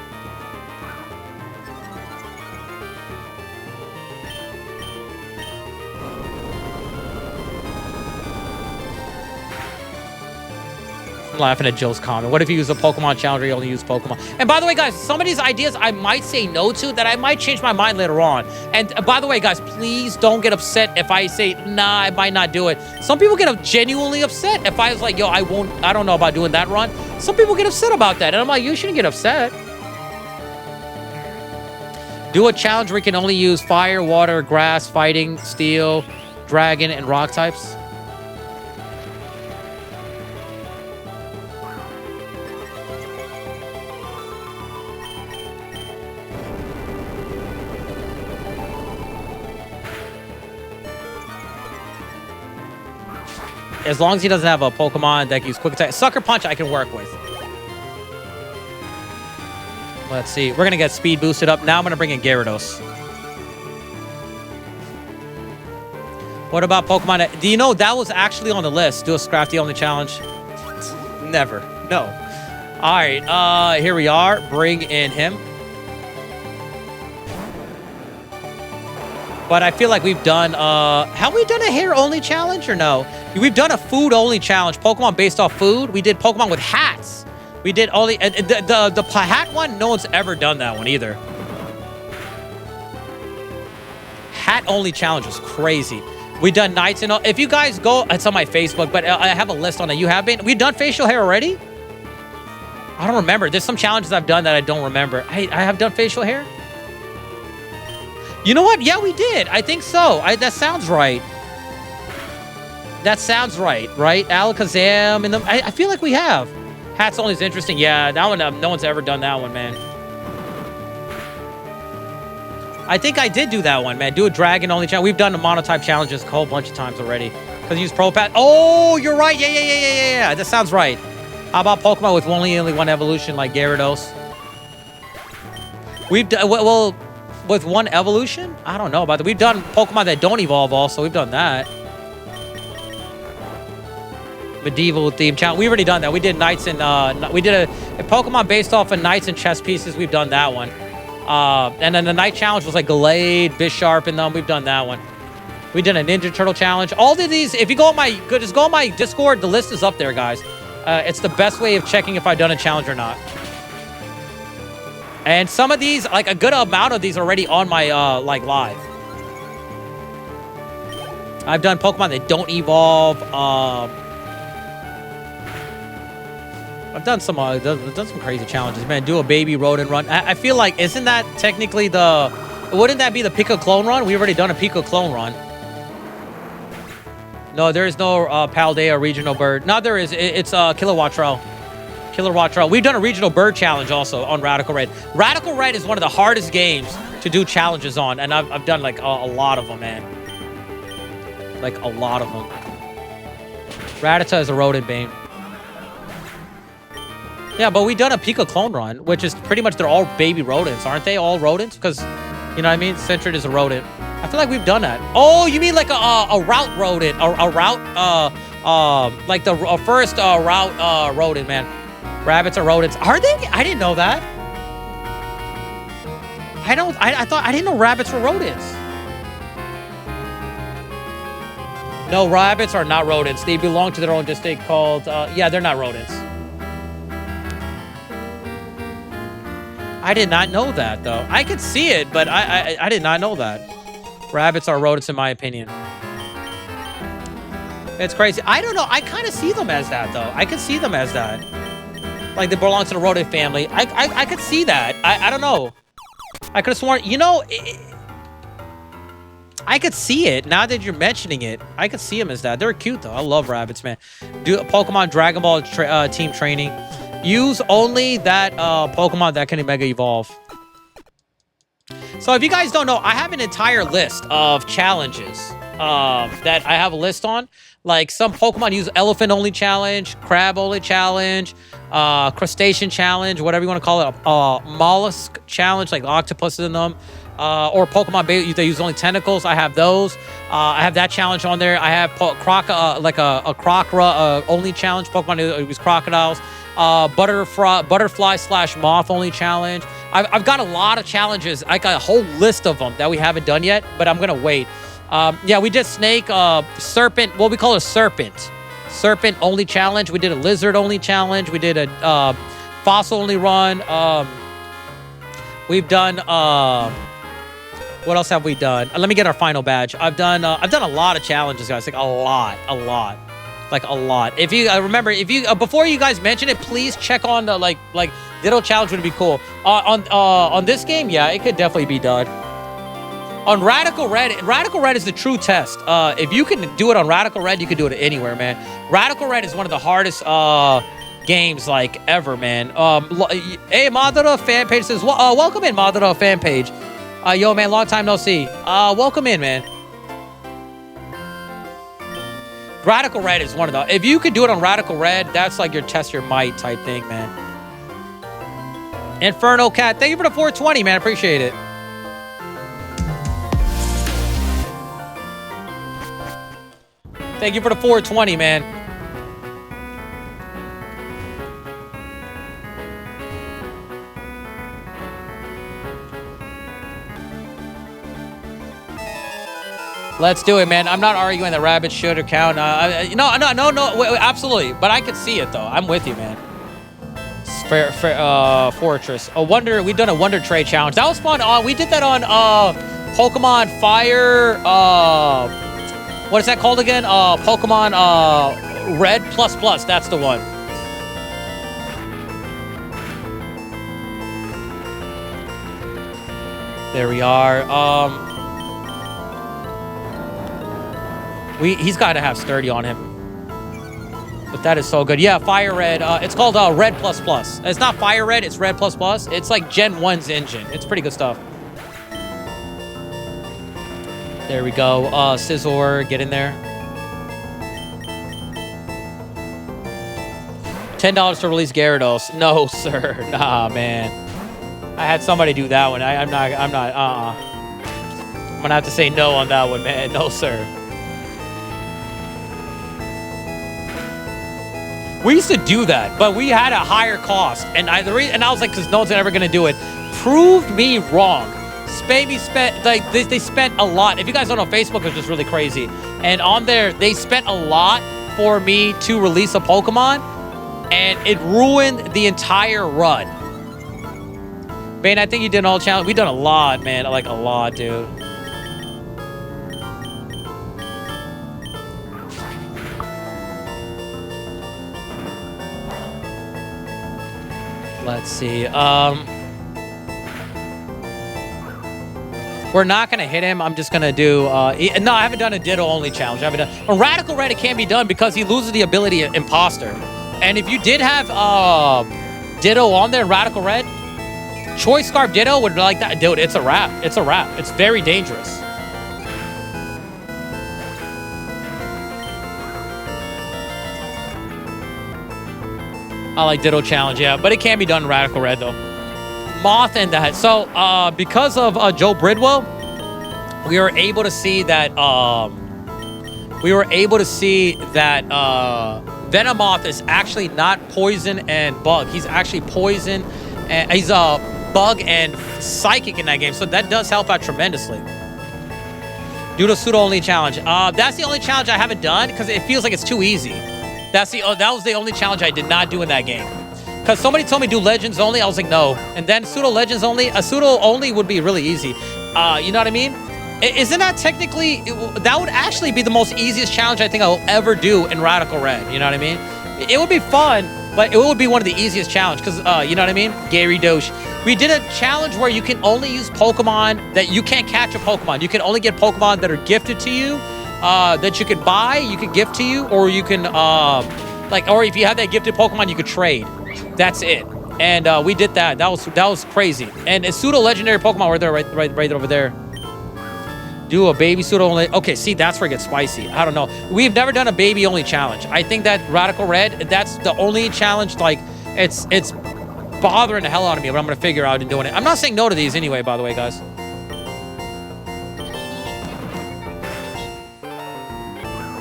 I'm laughing at Joe's comment. What if you use a Pokemon challenge or you only use Pokemon? And by the way, guys, some of these ideas I might say no to that I might change my mind later on. And by the way, guys, please don't get upset if I say, nah, I might not do it. Some people get genuinely upset if I was like, yo, I don't know about doing that run. Some people get upset about that. And I'm like, you shouldn't get upset. Do a challenge where you can only use fire, water, grass, fighting, steel, dragon, and rock types. As long as he doesn't have a Pokemon that can use Quick Attack. Sucker Punch I can work with. Let's see. We're going to get speed boosted up. Now I'm going to bring in Gyarados. What about Pokemon? Do you know that was actually on the list? Do a Scrafty only challenge? Never. No. All right. Here we are. Bring in him. But I feel like we've done, have we done a hair-only challenge or no? We've done a food-only challenge, Pokemon based off food. We did Pokemon with hats. We did only, the hat one, no one's ever done that one either. Hat-only challenge was crazy. We've done nights and all. If you guys go, it's on my Facebook, but I have a list on it. You have been? We've done facial hair already? I don't remember. There's some challenges I've done that I don't remember. I have done facial hair? You know what? Yeah, we did. I think so. That sounds right. That sounds right, right? Alakazam and them. I feel like we have. Hats only is interesting. Yeah, that one, no one's ever done that one, man. I think I did do that one, man. Do a dragon only challenge. We've done the monotype challenges a whole bunch of times already. Because you use Pro Pass. Oh, you're right. Yeah. That sounds right. How about Pokemon with only one evolution like Gyarados? We've done, well, with one evolution? I don't know about that. We've done Pokemon that don't evolve also. We've done that. Medieval theme challenge. We've already done that. We did Knights and we did a Pokemon based off of Knights and chess pieces. We've done that one. And then the Night challenge was like Gallade, Bisharp, and them. We've done that one. We did a Ninja Turtle challenge. All of these, if you go on just go on my Discord, the list is up there, guys. It's the best way of checking if I've done a challenge or not. And some of these, like a good amount of these, are already on my like live. I've done Pokemon that don't evolve. I've done some crazy challenges, man. Do a baby rodent run. I feel like, isn't that technically wouldn't that be the Pico clone run? We've already done a Pico clone run. No, there is no Paldea regional bird. No, there is. It's Kilowattrel. Kilowattrel. We've done a regional bird challenge also on Radical Red. Radical Red is one of the hardest games to do challenges on, and I've done like a lot of them, man. Like a lot of them. Rattata is a rodent bane. Yeah, but we've done a Pika clone run, which is pretty much, they're all baby rodents, aren't they? All rodents? Because, you know what I mean? Centred is a rodent. I feel like we've done that. Oh, you mean like a route rodent? A route, like the first route rodent, man. Rabbits are rodents. Are they? I didn't know that. I didn't know rabbits were rodents. No, rabbits are not rodents. They belong to their own distinct called, yeah, they're not rodents. I did not know that, though. I could see it, but I did not know that. Rabbits are rodents, in my opinion. It's crazy. I don't know. I kind of see them as that, though. I could see them as that. Like, they belong to the Rode family. I could see that. I don't know. I could have sworn... You know... I could see it. Now that you're mentioning it, I could see them as that. They're cute, though. I love rabbits, man. Do Pokemon Dragon Ball team training. Use only that Pokemon that can Mega Evolve. So if you guys don't know, I have an entire list of challenges that I have a list on. Like some Pokemon use elephant only challenge, crab only challenge, crustacean challenge, whatever you want to call it, mollusk challenge, like octopuses in them, or Pokemon they use only tentacles. I have those. I have that challenge on there. I have like a Crocra only challenge. Pokemon use crocodiles. Butterfly / moth only challenge. I've got a lot of challenges. I got a whole list of them that we haven't done yet, but I'm gonna wait. Yeah, we did snake, serpent. What we call a serpent only challenge. We did a lizard only challenge. We did a fossil only run. We've done. What else have we done? Let me get our final badge. I've done a lot of challenges, guys. Like a lot. Like a lot. If you remember, if you before you guys mention it, please check on the like Ditto challenge would be cool. On this game, yeah, it could definitely be done. On Radical Red is the true test. If you can do it on Radical Red, you can do it anywhere, man. Radical Red is one of the hardest games like ever, man. Hey, Madara fan page says, welcome in, Madara fan page. Yo, man, long time no see. Welcome in, man. Radical Red is one of the... If you could do it on Radical Red, that's like your test your might type thing, man. Inferno Cat, thank you for the 420, man. Appreciate it. Thank you for the 420, man. Let's do it, man. I'm not arguing that rabbits should or count. No, absolutely. But I could see it, though. I'm with you, man. Fortress. We've done a Wonder Trade challenge. That was fun. We did that on Pokemon Fire. What is that called again? Pokemon Red ++. That's the one. There we are. He's got to have sturdy on him. But that is so good. Yeah, Fire Red. It's called Red ++. It's not Fire Red, it's Red ++. It's like Gen 1's engine. It's pretty good stuff. There we go. Scizor, get in there. $10 to release Gyarados. No, sir. Nah, man. I had somebody do that one. I'm not, I'm gonna have to say no on that one, man. No, sir. We used to do that, but we had a higher cost, and I was like, because no one's ever gonna do it. Proved me wrong. They spent a lot. If you guys don't know, Facebook is just really crazy, and on there they spent a lot for me to release a Pokemon, and it ruined the entire run. Bane, I think you did an all challenge. We done a lot, man. Like a lot, dude. Let's see. We're not going to hit him. I'm just going to do... no, I haven't done a Ditto only challenge. I haven't done... A Radical Red, it can't be done because he loses the ability of Imposter. And if you did have Ditto on there, Radical Red, Choice Scarf Ditto would like that. Dude, it's a wrap. It's a wrap. It's very dangerous. I like Ditto challenge, yeah. But it can be done in Radical Red, though. Moth and that. So, because of Joe Bridwell, we were able to see that... Venomoth is actually not poison and bug. He's actually poison, and he's a bug and psychic in that game. So that does help out tremendously. Do the pseudo only challenge. That's the only challenge I haven't done because it feels like it's too easy. That was the only challenge I did not do in that game. Because somebody told me do Legends only. I was like, no. And then pseudo Legends only. A pseudo only would be really easy. You know what I mean? Isn't that technically, that would actually be the most easiest challenge I think I will ever do in Radical Red. You know what I mean? It would be fun, but it would be one of the easiest challenges because, you know what I mean? Gary Doge. We did a challenge where you can only use Pokemon that you can't catch a Pokemon. You can only get Pokemon that are gifted to you, that you can buy, you can gift to you, or you can, or if you have that gifted Pokemon, you could trade. That's it. And we did that. That was crazy. And a pseudo legendary Pokemon right there, right over there. Do a baby pseudo only. Okay, see, that's where it gets spicy. I don't know. We've never done a baby only challenge. I think that Radical Red, that's the only challenge. Like, it's bothering the hell out of me, but I'm gonna figure out and doing it. I'm not saying no to these anyway, by the way, guys.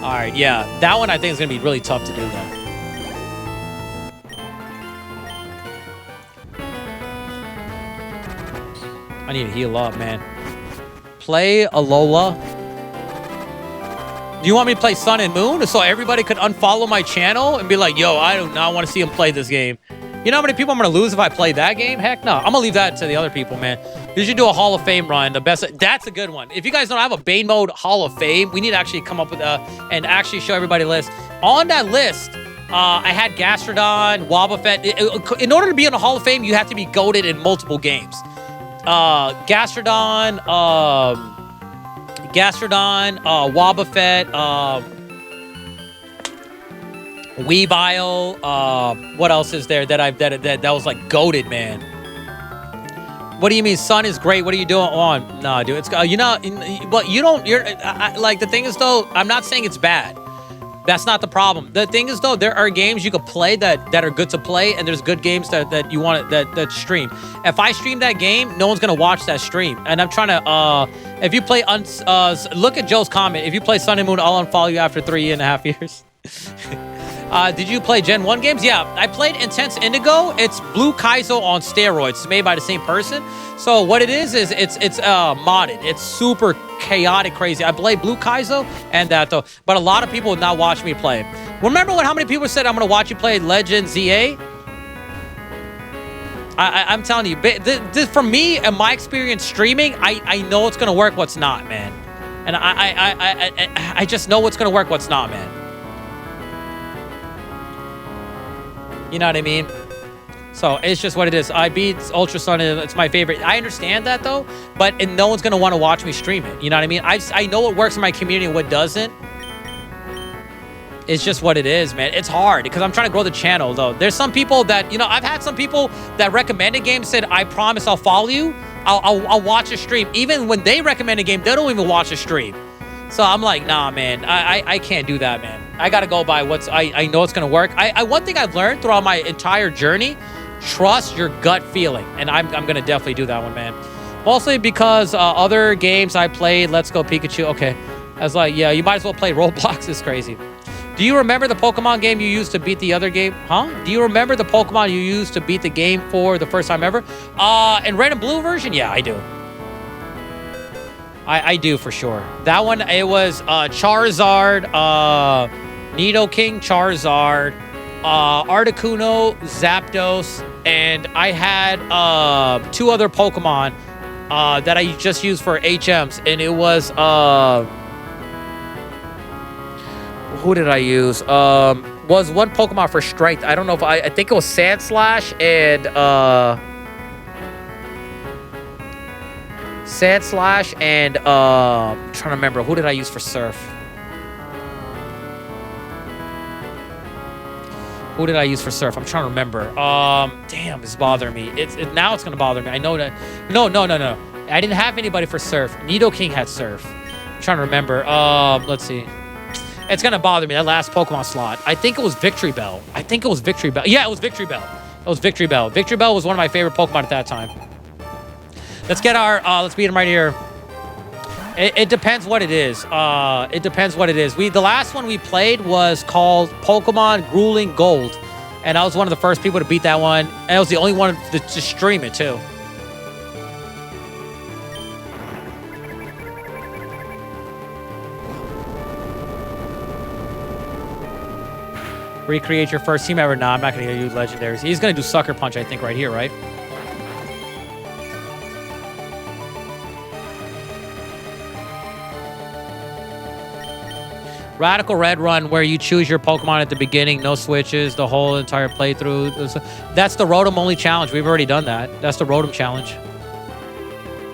All right, yeah, that one I think is gonna be really tough to do though. I need to heal up, man. Play Alola. Do you want me to play Sun and Moon so everybody could unfollow my channel and be like, yo, I do not want to see him play this game? You know how many people I'm going to lose if I play that game? Heck no. I'm going to leave that to the other people, man. You should do a Hall of Fame run. The best. That's a good one. If you guys don't have a Bane Mode Hall of Fame, we need to actually come up with and actually show everybody a list. On that list, I had Gastrodon, Wobbuffet. In order to be in a Hall of Fame, you have to be goated in multiple games. Gastrodon, Wobbuffet, Weavile, what else is there that was like goated, man? What do you mean Sun is great? What are you doing on? Nah, dude, it's you know, but you don't. Like the thing is though, I'm not saying it's bad. That's not the problem. The thing is, though, there are games you could play that are good to play, and there's good games that you want that stream. If I stream that game, no one's gonna watch that stream. And I'm trying to if you play look at Joe's comment. If you play Sun and Moon, I'll unfollow you after 3.5 years. Did you play Gen 1 games? Yeah, I played Intense Indigo. It's Blue Kaizo on steroids. It's made by the same person. So what it is it's modded. It's super chaotic, crazy. I played Blue Kaizo and that though, but a lot of people would not watch me play. Remember how many people said I'm gonna watch you play Legend ZA? I'm telling you, this, for me and my experience streaming, I know what's gonna work, what's not, man. And I just know what's gonna work, what's not, man. You know what I mean? So it's just what it is. I beat Ultra Sun, and it's my favorite. I understand that though, but no one's gonna want to watch me stream it. You know what I mean? I know what works in my community and what doesn't. It's just what it is, man. It's hard because I'm trying to grow the channel though. There's some people that, you know, I've had some people that recommended games said, I promise I'll follow you. I'll watch a stream. Even when they recommend a game, they don't even watch a stream. So I'm like, nah, man, I can't do that, man. I gotta go by what's I know it's gonna work. One thing I've learned throughout my entire journey, trust your gut feeling, and I'm gonna definitely do that one, man. Mostly because other games I played, Let's Go Pikachu. Okay, I was like, yeah, you might as well play Roblox. It's crazy. Do you remember the Pokemon game you used to beat the other game? Huh? Do you remember the Pokemon you used to beat the game for the first time ever? In Red and Blue version, yeah, I do. I do for sure. That one, it was Charizard, Nidoking, Charizard, Articuno, Zapdos, and I had 2 other Pokemon that I just used for HMs, and it was who did I use? Was one Pokemon for strength. I don't know if I think it was Sandslash and I'm trying to remember, who did I use for Surf? Who did I use for Surf? I'm trying to remember. Damn, it's bothering me. Now it's gonna bother me. I know that. No. I didn't have anybody for Surf. Nidoking had Surf. I'm trying to remember. Let's see. It's gonna bother me. That last Pokemon slot. I think it was Victory Bell. Yeah, it was Victory Bell. It was Victory Bell. Victory Bell was one of my favorite Pokemon at that time. Let's get our. Let's beat him right here. It depends what it is. It depends what it is. The last one we played was called Pokemon Grueling Gold, and I was one of the first people to beat that one. And I was the only one to stream it too. Recreate your first team ever? Nah, I'm not gonna use legendaries. He's gonna do Sucker Punch, I think, right here, right? Radical Red run where you choose your Pokemon at the beginning, no switches, the whole entire playthrough. That's the Rotom only challenge. We've already done that. That's the Rotom challenge.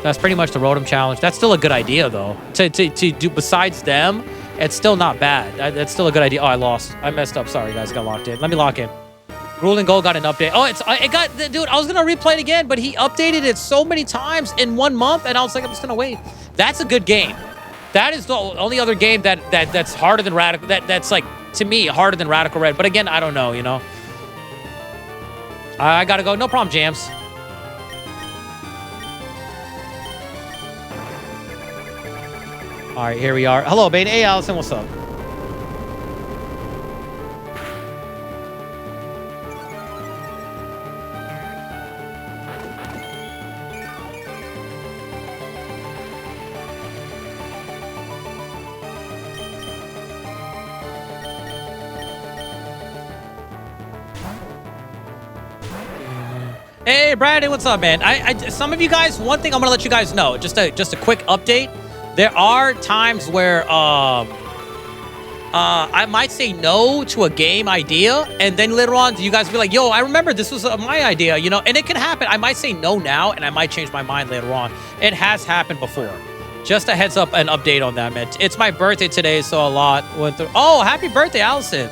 That's pretty much the Rotom challenge. That's still a good idea, though. To do besides them, it's still not bad. That's still a good idea. Oh, I lost. I messed up. Sorry, guys. I got locked in. Let me lock in. Grueling Gold got an update. Oh, it got... Dude, I was going to replay it again, but he updated it so many times in 1 month, and I was like, I'm just going to wait. That's a good game. That is the only other game that's harder than Radical... That's, like, to me, harder than Radical Red. But again, I don't know, you know? I got to go. No problem, Jams. All right, here we are. Hello, Bane. Hey, Allison, what's up? Hey, Brandon, what's up, man? Some of you guys, one thing I'm gonna let you guys know, just a quick update. There are times where I might say no to a game idea, and then later on, you guys will be like, yo, I remember this was my idea, you know? And it can happen. I might say no now, and I might change my mind later on. It has happened before. Just a heads up and update on that, man. It's my birthday today, so a lot went through. Oh, happy birthday, Allison.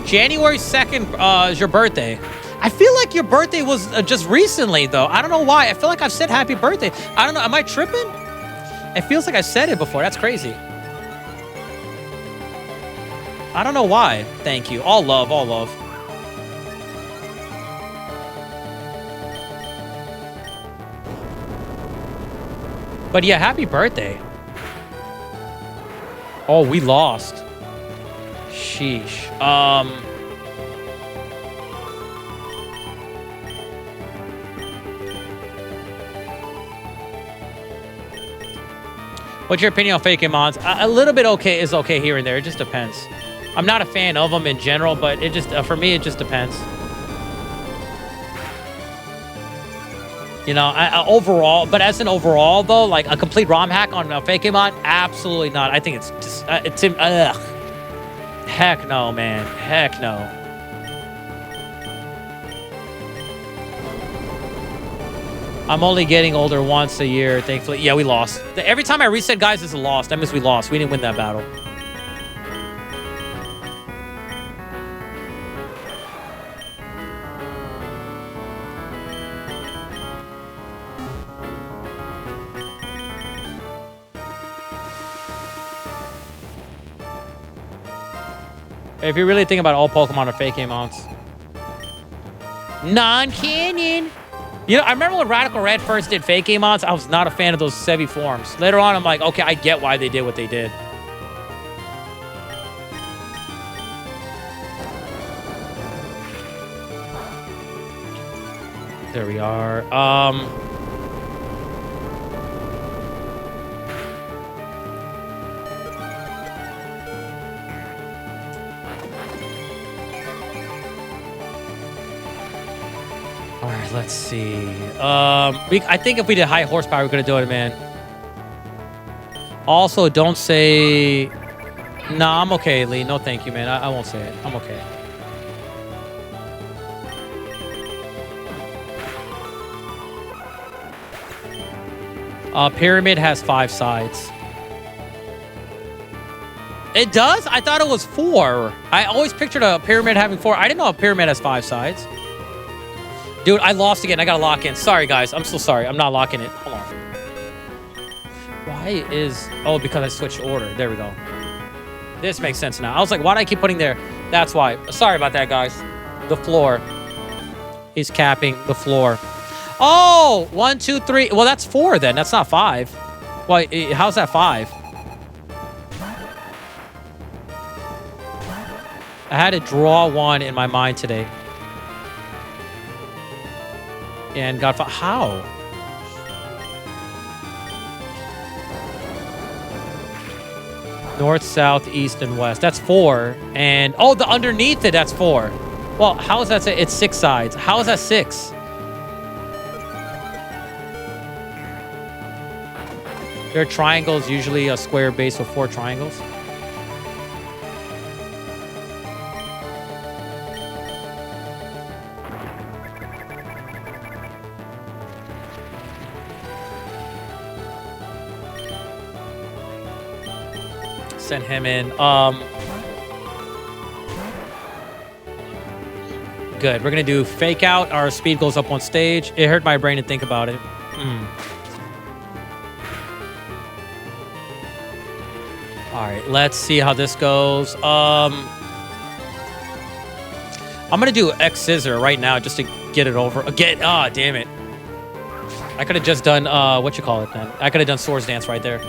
January 2nd is your birthday. I feel like your birthday was just recently, though. I don't know why. I feel like I've said happy birthday. I don't know. Am I tripping? It feels like I said it before. That's crazy. I don't know why. Thank you. All love, all love. But yeah, happy birthday. Oh, we lost. Sheesh. What's your opinion on fake mons? A little bit okay is okay here and there. It just depends. I'm not a fan of them in general, but it just for me it just depends. You know, overall, but as an overall though, like a complete ROM hack on a fake mon, absolutely not. I think it's just heck no, man. Heck no. I'm only getting older once a year, thankfully. Yeah, we lost. Every time I reset, guys, it's a loss. That means we lost. We didn't win that battle. If you really think about it, all Pokemon are fake mons. Non-canon. You know, I remember when Radical Red first did fake mons, I was not a fan of those Sevi forms. Later on, I'm like, okay, I get why they did what they did. There we are. Let's see. I think if we did high horsepower, we're gonna do it, man. Also, don't say. Nah, I'm okay, Lee. No, thank you, man. I won't say it. I'm okay. Pyramid has 5 sides. It does? I thought it was 4. I always pictured a pyramid having 4. I didn't know a pyramid has 5 sides. Dude, I lost again. I gotta lock in. Sorry, guys. I'm so sorry. I'm not locking it. Hold on. Why is... Oh, because I switched order. There we go. This makes sense now. I was like, why do I keep putting there? That's why. Sorry about that, guys. The floor. He's capping the floor. Oh! 1, 2, 3. Well, that's 4 then. That's not 5. Why? How's that 5? I had to draw 1 in my mind today. And got how? North, south, east, and west. That's 4. And oh, the underneath it, that's 4. Well, how is that? It's 6 sides. How is that 6? Their triangle is usually a square base of 4 triangles. Send him in. Good. We're going to do fake out. Our speed goes up 1 stage. It hurt my brain to think about it. All right, let's see how this goes. I'm going to do X Scissor right now just to get it over. Damn it. I could have just done, what you call it, then. I could have done Swords Dance right there.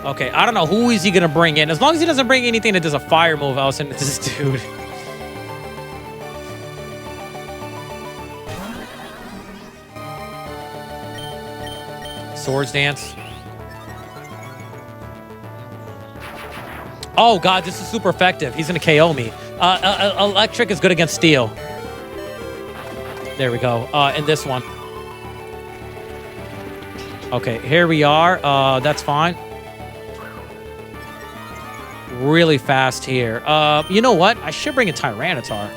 Okay, I don't know who is he going to bring in. As long as he doesn't bring anything that does a fire move, I'll send it to this dude. Swords Dance. Oh, God, this is super effective. He's going to KO me. Electric is good against steel. There we go. And this one. Okay, here we are. That's fine. Really fast here. You know what? I should bring a Tyranitar.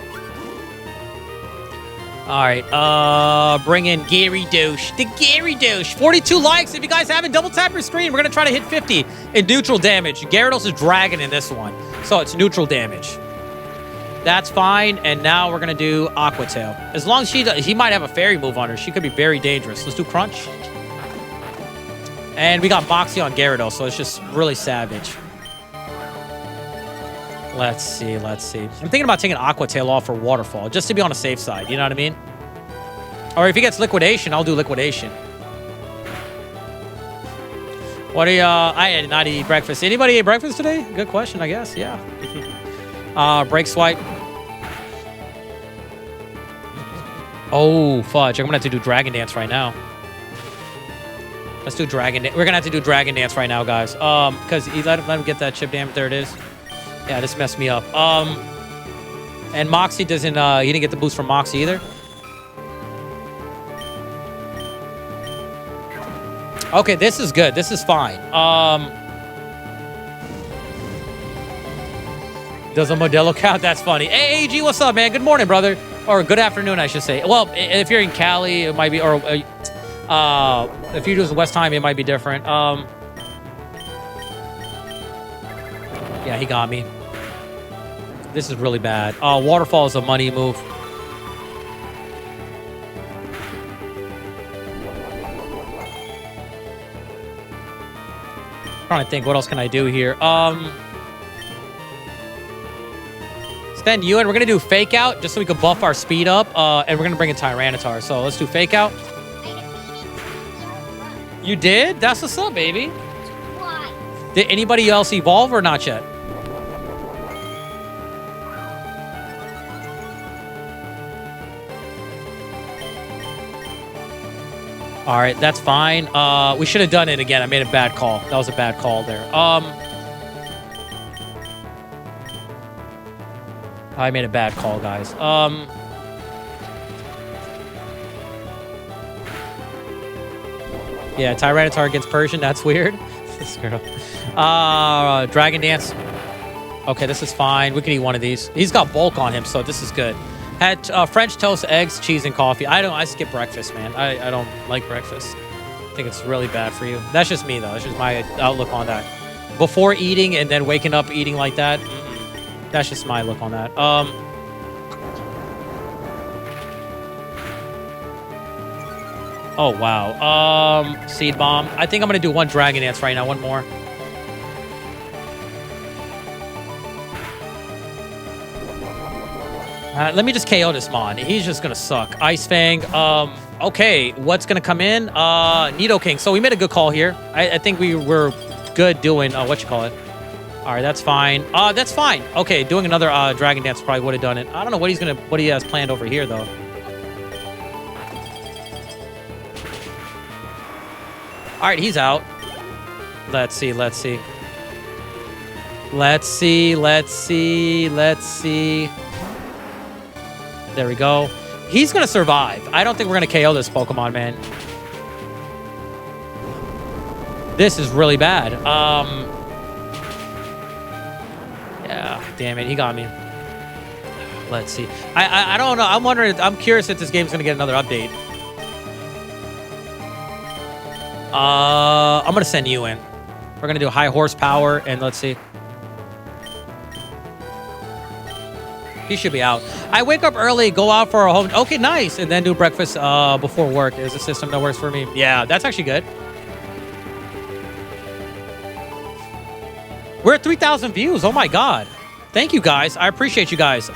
All right, bring in Gary Douche. The Gary Douche. 42 likes. If you guys haven't, double tap your screen. We're going to try to hit 50 in neutral damage. Gyarados is dragon in this one, so it's neutral damage. That's fine, and now we're going to do Aqua Tail. As long as he might have a fairy move on her. She could be very dangerous. Let's do Crunch. And we got Moxie on Gyarados, so it's just really savage. Let's see. I'm thinking about taking Aqua Tail off for Waterfall, just to be on the safe side, you know what I mean? Or if he gets Liquidation, I'll do Liquidation. What are you, I did not eat breakfast. Anybody ate breakfast today? Good question, I guess, yeah. Break Swipe. Oh, fudge, I'm gonna have to do Dragon Dance right now. Let's do Dragon Dance. We're gonna have to do Dragon Dance right now, guys. Because he let him get that chip damage. There it is. Yeah, this messed me up. And Moxie doesn't, he didn't get the boost from Moxie either. Okay, this is good. This is fine. Does a Modelo count? That's funny. Hey, AG, what's up, man? Good morning, brother. Or good afternoon, I should say. Well, if you're in Cali, it might be, or if you're doing West Time, it might be different. Yeah, he got me. This is really bad. Waterfall is a money move. Trying to think, what else can I do here? Stand you, and we're gonna do Fake Out just so we can buff our speed up. And we're gonna bring in Tyranitar. So let's do Fake Out. You did? That's what's up, baby. Why? Did anybody else evolve or not yet? All right, that's fine. We should have done it again. I made a bad call. That was a bad call there. I made a bad call, guys. Yeah, Tyranitar against Persian. That's weird. This girl. Dragon Dance. Okay, this is fine. We can eat one of these. He's got bulk on him, so this is good. Had French toast, eggs, cheese, and coffee. I skip breakfast, man. I don't like breakfast. I think it's really bad for you. That's just me, though. That's just my outlook on that. Before eating and then waking up eating like that, that's just my look on that. Oh, wow. Seed Bomb. I think I'm going to do one Dragon Dance right now. One more. Let me just KO this Mon. He's just going to suck. Ice Fang. Okay, what's going to come in? Nidoking. So we made a good call here. I think we were good doing, what you call it. All right, that's fine. That's fine. Okay, doing another Dragon Dance probably would have done it. I don't know what he has planned over here, though. All right, he's out. Let's see. There we go. He's going to survive. I don't think we're going to KO this Pokemon, man. This is really bad. Yeah, damn it, he got me. Let's see. I don't know. I'm wondering. I'm curious if this game's gonna get another update. I'm gonna send you in. We're gonna do high horsepower, and let's see. He should be out. I wake up early, go out for a home. Okay, nice, and then do breakfast before work. Is a system that works for me. Yeah, that's actually good. We're at 3,000 views. Oh my god. Thank you guys. I appreciate you guys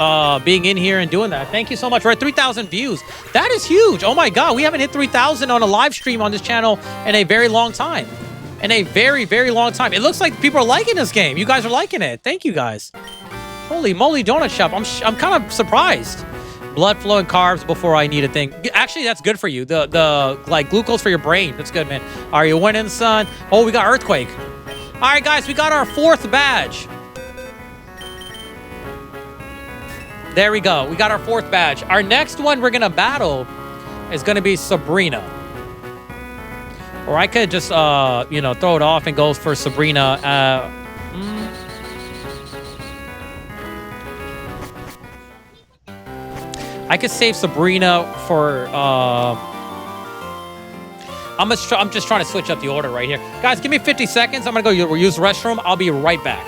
being in here and doing that. Thank you so much. We're at 3,000 views. That is huge. Oh my god. We haven't hit 3,000 on a live stream on this channel in a very long time. In a very, very long time. It looks like people are liking this game. You guys are liking it. Thank you guys. Holy moly donut shop. I'm kind of surprised. Blood flow and carbs before I need a thing. Actually, that's good for you. The like glucose for your brain. That's good, man. Are you winning, son? Oh, we got earthquake. All right, guys, we got our 4th badge. There we go. We got our 4th badge. Our next one we're going to battle is going to be Sabrina. Or I could just, you know, throw it off and go for Sabrina. I could save Sabrina for... I'm just trying to switch up the order right here. Guys, give me 50 seconds. I'm going to go use the restroom. I'll be right back.